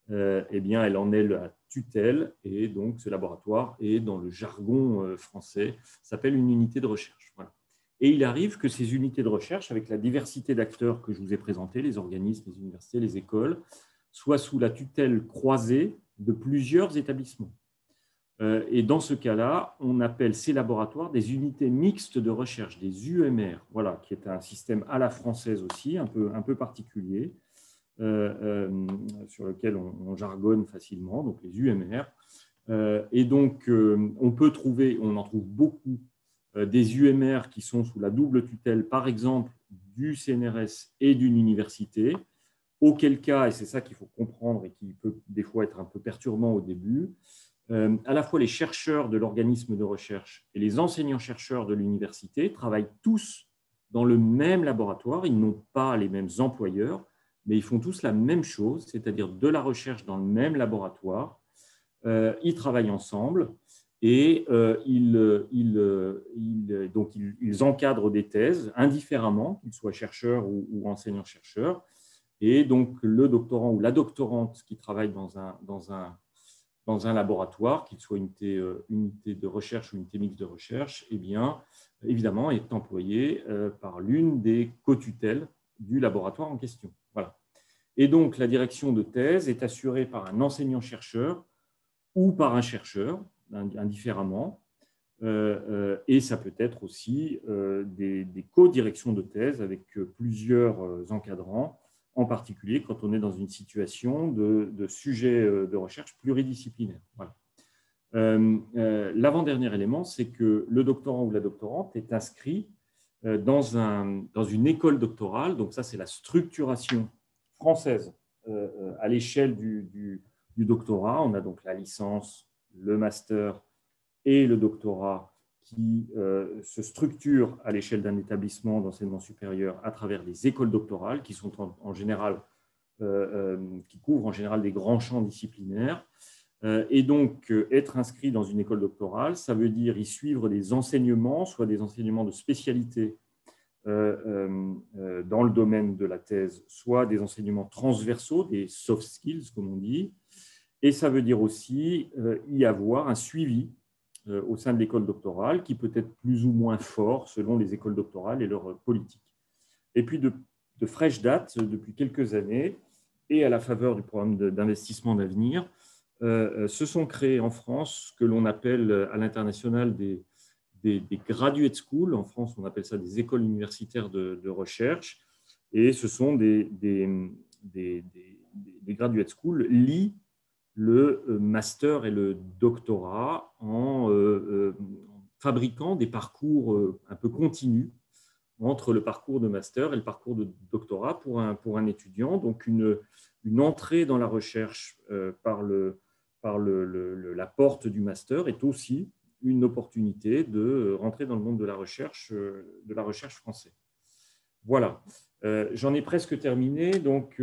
eh bien, elle en est la tutelle, et donc ce laboratoire est, dans le jargon français, s'appelle une unité de recherche. Voilà. Et il arrive que ces unités de recherche, avec la diversité d'acteurs que je vous ai présentés, les organismes, les universités, les écoles, soient sous la tutelle croisée de plusieurs établissements. Et dans ce cas-là, on appelle ces laboratoires des unités mixtes de recherche, des UMR, voilà, qui est un système à la française aussi, un peu particulier, sur lequel on jargonne facilement, donc les UMR. Et donc, on en trouve beaucoup, des UMR qui sont sous la double tutelle, par exemple, du CNRS et d'une université, auquel cas, et c'est ça qu'il faut comprendre et qui peut des fois être un peu perturbant au début, à la fois les chercheurs de l'organisme de recherche et les enseignants-chercheurs de l'université travaillent tous dans le même laboratoire. Ils n'ont pas les mêmes employeurs, mais ils font tous la même chose, c'est-à-dire de la recherche dans le même laboratoire. Ils travaillent ensemble et ils encadrent des thèses indifféremment, qu'ils soient chercheurs ou enseignants-chercheurs. Et donc, le doctorant ou la doctorante qui travaille dans un laboratoire, qu'il soit unité de recherche ou unité mixte de recherche, eh bien, évidemment, est employé par l'une des co-tutelles du laboratoire en question. Voilà. Et donc, la direction de thèse est assurée par un enseignant-chercheur ou par un chercheur, indifféremment, et ça peut être aussi des co-directions de thèse avec plusieurs encadrants, en particulier quand on est dans une situation de sujet de recherche pluridisciplinaire. Voilà. L'avant-dernier élément, c'est que le doctorant ou la doctorante est inscrit dans une école doctorale. Donc ça, c'est la structuration française à l'échelle du doctorat. On a donc la licence, le master et le doctorat qui se structurent à l'échelle d'un établissement d'enseignement supérieur à travers des écoles doctorales qui sont en général, qui couvrent en général des grands champs disciplinaires. Et donc, être inscrit dans une école doctorale, ça veut dire y suivre des enseignements, soit des enseignements de spécialité dans le domaine de la thèse, soit des enseignements transversaux, des soft skills, comme on dit. Et ça veut dire aussi y avoir un suivi au sein de l'école doctorale qui peut être plus ou moins fort selon les écoles doctorales et leur politique. Et puis, de fraîche date, depuis quelques années, et à la faveur du programme d'investissement d'avenir, se sont créés en France ce que l'on appelle à l'international des graduate schools. En France, on appelle ça des écoles universitaires de recherche. Et ce sont des graduate schools lient le master et le doctorat en fabriquant des parcours un peu continus entre le parcours de master et le parcours de doctorat pour un étudiant. Donc, une entrée dans la recherche par la porte du master est aussi une opportunité de rentrer dans le monde de la recherche français. Voilà, j'en ai presque terminé. Donc,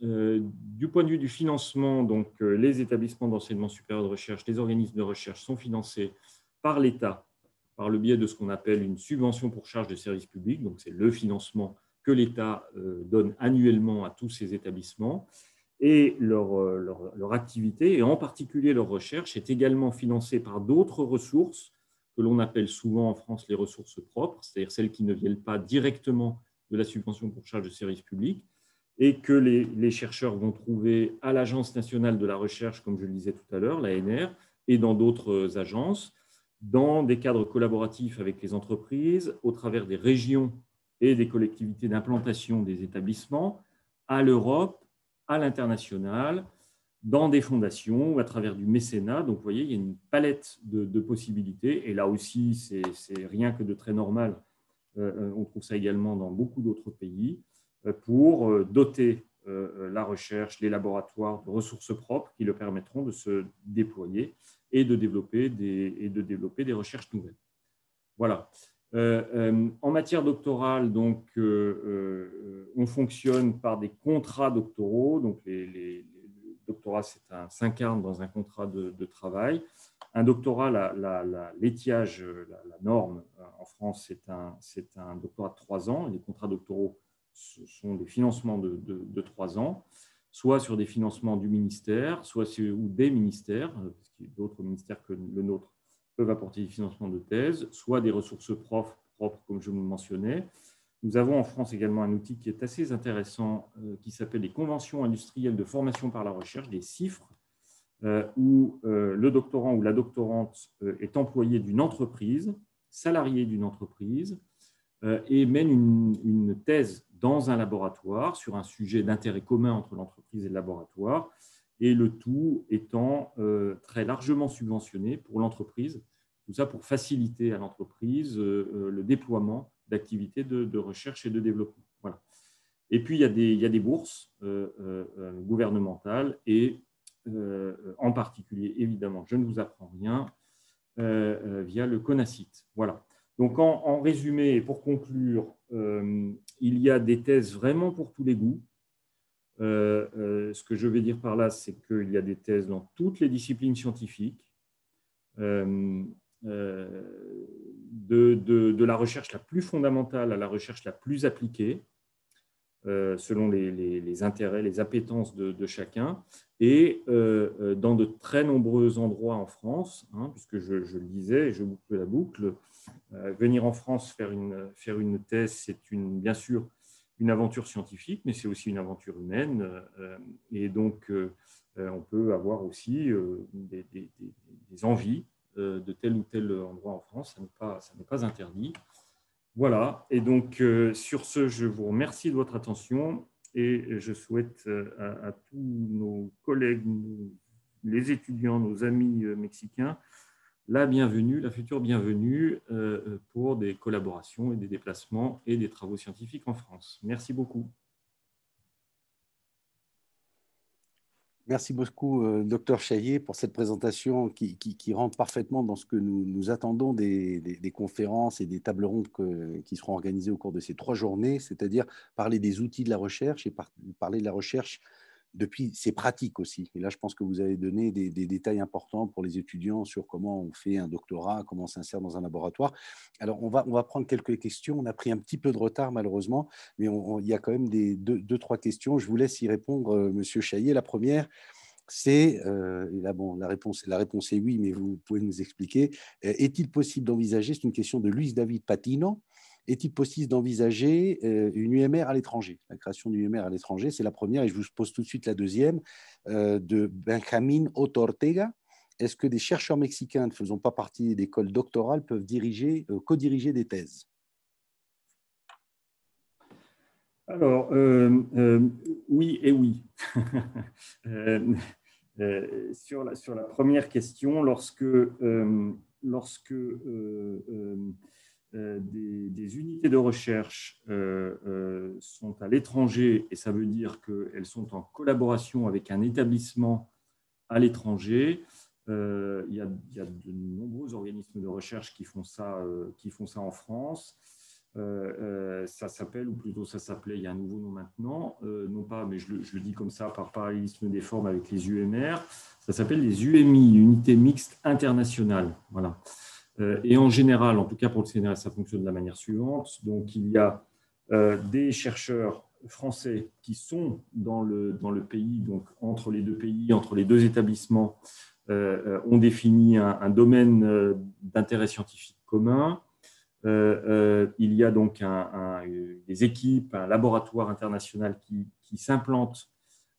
du point de vue du financement, donc, les établissements d'enseignement supérieur de recherche, les organismes de recherche sont financés par l'État par le biais de ce qu'on appelle une subvention pour charge de service public. Donc, c'est le financement que l'État donne annuellement à tous ces établissements. Et leur activité, et en particulier leur recherche, est également financée par d'autres ressources que l'on appelle souvent en France les ressources propres, c'est-à-dire celles qui ne viennent pas directement de la subvention pour charge de service public, et que les chercheurs vont trouver à l'Agence nationale de la recherche, comme je le disais tout à l'heure, l'ANR, et dans d'autres agences, dans des cadres collaboratifs avec les entreprises, au travers des régions et des collectivités d'implantation des établissements, à l'Europe, à l'international, dans des fondations ou à travers du mécénat. Donc, vous voyez, il y a une palette de possibilités. Et là aussi, c'est rien que de très normal. On trouve ça également dans beaucoup d'autres pays pour doter la recherche, les laboratoires de ressources propres qui leur permettront de se déployer et de développer des recherches nouvelles. Voilà. En matière doctorale, donc, on fonctionne par des contrats doctoraux. Donc, le doctorat s'incarne dans un contrat de travail. Un doctorat, l'étiage, la norme en France, c'est un doctorat de 3 ans. Les contrats doctoraux sont des financements de 3 ans, soit sur des financements du ministère, ou des ministères, parce qu'il y a d'autres ministères que le nôtre peuvent apporter des financements de thèse, soit des ressources propres, comme je vous le mentionnais. Nous avons en France également un outil qui est assez intéressant, qui s'appelle les conventions industrielles de formation par la recherche, des CIFRE, où le doctorant ou la doctorante est employé d'une entreprise, salarié d'une entreprise, et mène une thèse dans un laboratoire sur un sujet d'intérêt commun entre l'entreprise et le laboratoire, et le tout étant très largement subventionné pour l'entreprise, tout ça pour faciliter à l'entreprise le déploiement d'activités de recherche et de développement. Voilà. Et puis, il y a des bourses gouvernementales et en particulier, évidemment, je ne vous apprends rien, via le CONACYT. Voilà. Donc, en résumé, et pour conclure, il y a des thèses vraiment pour tous les goûts. Ce que je vais dire par là, c'est qu'il y a des thèses dans toutes les disciplines scientifiques, de la recherche la plus fondamentale à la recherche la plus appliquée, selon les intérêts, les appétences de chacun, et dans de très nombreux endroits en France, puisque je le disais, et je boucle la boucle, venir en France faire une thèse, c'est bien sûr une aventure scientifique, mais c'est aussi une aventure humaine, et donc on peut avoir aussi des envies de tel ou tel endroit en France, ça n'est pas interdit. Voilà, et donc sur ce, je vous remercie de votre attention et je souhaite à tous nos collègues, les étudiants, nos amis mexicains, la bienvenue, la future bienvenue pour des collaborations et des déplacements et des travaux scientifiques en France. Merci beaucoup.
Merci beaucoup, Dr Chaillet, pour cette présentation qui rentre parfaitement dans ce que nous attendons des conférences et des tables rondes qui seront organisées au cours de ces 3 journées, c'est-à-dire parler des outils de la recherche et parler de la recherche depuis ses pratiques aussi. Et là, je pense que vous avez donné des détails importants pour les étudiants sur comment on fait un doctorat, comment on s'insère dans un laboratoire. Alors, on va prendre quelques questions. On a pris un petit peu de retard, malheureusement, mais il y a quand même 2-3 questions. Je vous laisse y répondre, Monsieur Chaillet. La première, c'est, la réponse est oui, mais vous pouvez nous expliquer. Est-il possible d'envisager, c'est une question de Luis David Patino, est-il possible d'envisager une UMR à l'étranger? La création d'une UMR à l'étranger, c'est la première, et je vous pose tout de suite la deuxième, de Benjamin Otto Ortega. Est-ce que des chercheurs mexicains ne faisant pas partie d'écoles doctorales peuvent co-diriger des thèses?
Alors, oui et oui. Sur la première question, lorsque des unités de recherche sont à l'étranger, et ça veut dire qu'elles sont en collaboration avec un établissement à l'étranger, Il y a de nombreux organismes de recherche qui font ça en France. Ça s'appelle, ou plutôt ça s'appelait, il y a un nouveau nom maintenant, non pas, mais je le dis comme ça par parallélisme des formes avec les UMR, ça s'appelle les UMI, Unités Mixtes Internationales. Voilà. Et en général, en tout cas pour le CNRS, ça fonctionne de la manière suivante. Donc, il y a des chercheurs français qui sont dans le pays, donc entre les deux pays, entre les deux établissements, ont défini un domaine d'intérêt scientifique commun. Il y a donc des équipes, un laboratoire international qui s'implantent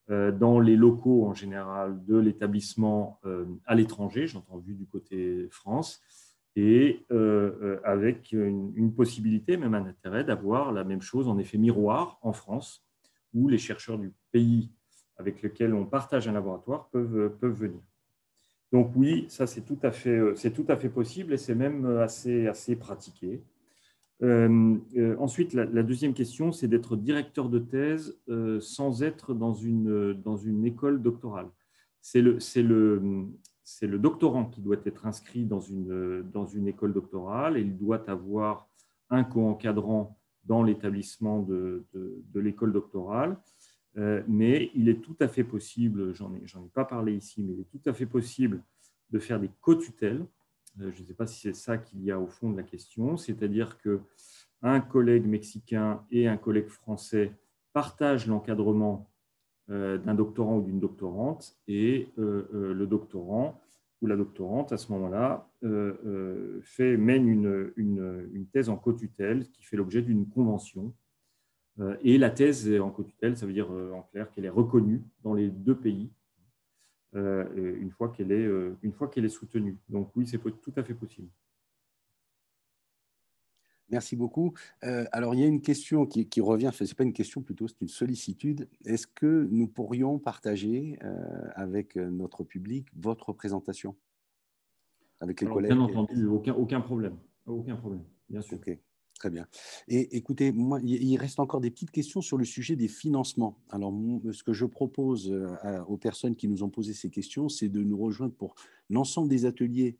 dans les locaux en général de l'établissement à l'étranger, j'entends vu du côté France, et avec une possibilité, même un intérêt, d'avoir la même chose en effet miroir en France, où les chercheurs du pays avec lequel on partage un laboratoire peuvent venir. Donc oui, ça c'est tout à fait possible et c'est même assez pratiqué. Ensuite, la deuxième question, c'est d'être directeur de thèse sans être dans une école doctorale. C'est le doctorant qui doit être inscrit dans une école doctorale et il doit avoir un co-encadrant dans l'établissement de l'école doctorale. Mais il est tout à fait possible, j'en ai pas parlé ici, mais il est tout à fait possible de faire des co-tutelles. Je ne sais pas si c'est ça qu'il y a au fond de la question, c'est-à-dire qu'un collègue mexicain et un collègue français partagent l'encadrement d'un doctorant ou d'une doctorante et le doctorant ou la doctorante, à ce moment-là, mène une thèse en co-tutelle qui fait l'objet d'une convention. Et la thèse en co-tutelle, ça veut dire en clair qu'elle est reconnue dans les deux pays une fois qu'elle est soutenue. Donc oui, c'est tout à fait possible.
Merci beaucoup. Alors, il y a une question qui revient, enfin, ce n'est pas une question plutôt, c'est une sollicitude. Est-ce que nous pourrions partager avec notre public votre présentation avec les collègues?
Bien entendu, aucun problème. Aucun problème, bien sûr.
Ok. Très bien. Et écoutez, moi, il reste encore des petites questions sur le sujet des financements. Alors, ce que je propose aux personnes qui nous ont posé ces questions, c'est de nous rejoindre pour l'ensemble des ateliers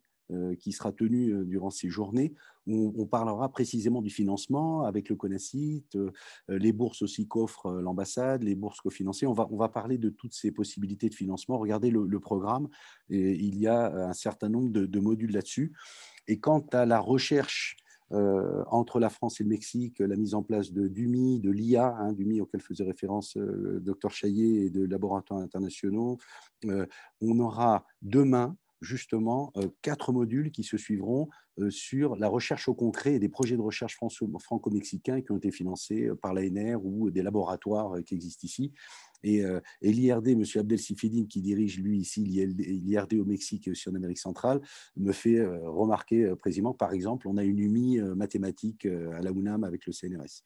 qui sera tenu durant ces journées, où on parlera précisément du financement avec le CONACYT, les bourses aussi qu'offre l'ambassade, les bourses cofinancées. On va parler de toutes ces possibilités de financement. Regardez le programme, et il y a un certain nombre de modules là-dessus. Et quant à la recherche entre la France et le Mexique, la mise en place de DUMI, de l'IA, DUMI auquel faisait référence le docteur Chaillet, et de laboratoires internationaux. On aura demain, justement, 4 modules qui se suivront sur la recherche au concret et des projets de recherche franco-mexicains qui ont été financés par l'ANR ou des laboratoires qui existent ici. Et l'IRD, M. Abdel Sifedine, qui dirige lui ici l'IRD au Mexique et aussi en Amérique centrale, me fait remarquer précisément, par exemple, on a une UMI mathématique à la UNAM avec le CNRS.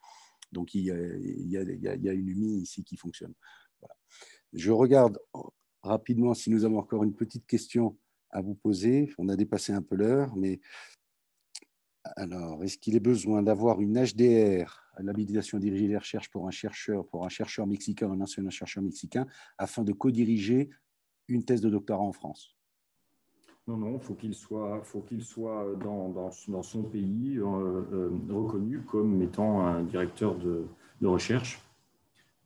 Donc, il y a une UMI ici qui fonctionne. Voilà. Je regarde rapidement si nous avons encore une petite question à vous poser. On a dépassé un peu l'heure, mais alors, est-ce qu'il est besoin d'avoir une HDR, l'habilitation à diriger les recherches pour un chercheur mexicain, un ancien chercheur mexicain, afin de co-diriger une thèse de doctorat en France?
Non, faut qu'il soit dans son pays reconnu comme étant un directeur de recherche.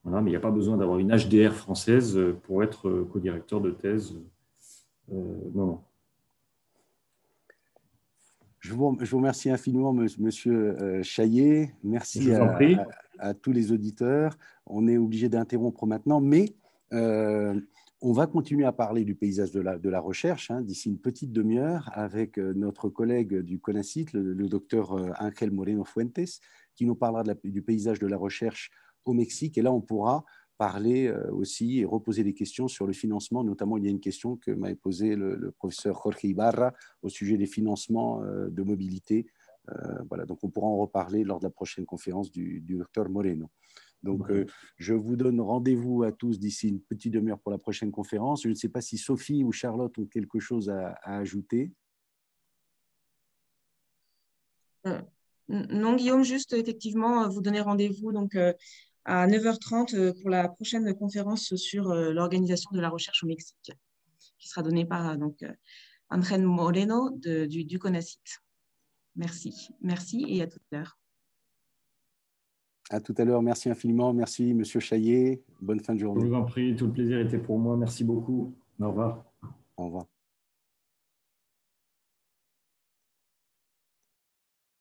Voilà, mais il n'y a pas besoin d'avoir une HDR française pour être co-directeur de thèse. Non.
Je vous remercie infiniment, Monsieur Chaillet. Merci à tous les auditeurs. On est obligé d'interrompre maintenant, mais on va continuer à parler du paysage de la recherche d'ici une petite demi-heure avec notre collègue du CONACYT, le docteur Ángel Moreno Fuentes, qui nous parlera du paysage de la recherche au Mexique. Et là, on pourra parler aussi et reposer des questions sur le financement. Notamment, il y a une question que m'avait posée le professeur Jorge Ibarra au sujet des financements de mobilité. Voilà, donc on pourra en reparler lors de la prochaine conférence du docteur Moreno. Donc, je vous donne rendez-vous à tous d'ici une petite demi-heure pour la prochaine conférence. Je ne sais pas si Sophie ou Charlotte ont quelque chose à ajouter.
Non, Guillaume, juste effectivement, vous donner rendez-vous donc à 9h30 pour la prochaine conférence sur l'organisation de la recherche au Mexique, qui sera donnée par Ángel Moreno du CONACYT. Merci. Merci et à tout à l'heure.
À tout à l'heure. Merci infiniment. Merci, Monsieur Chaillet. Bonne fin de journée.
Je vous en prie. Tout le plaisir était pour moi. Merci beaucoup. Au revoir.
Au revoir.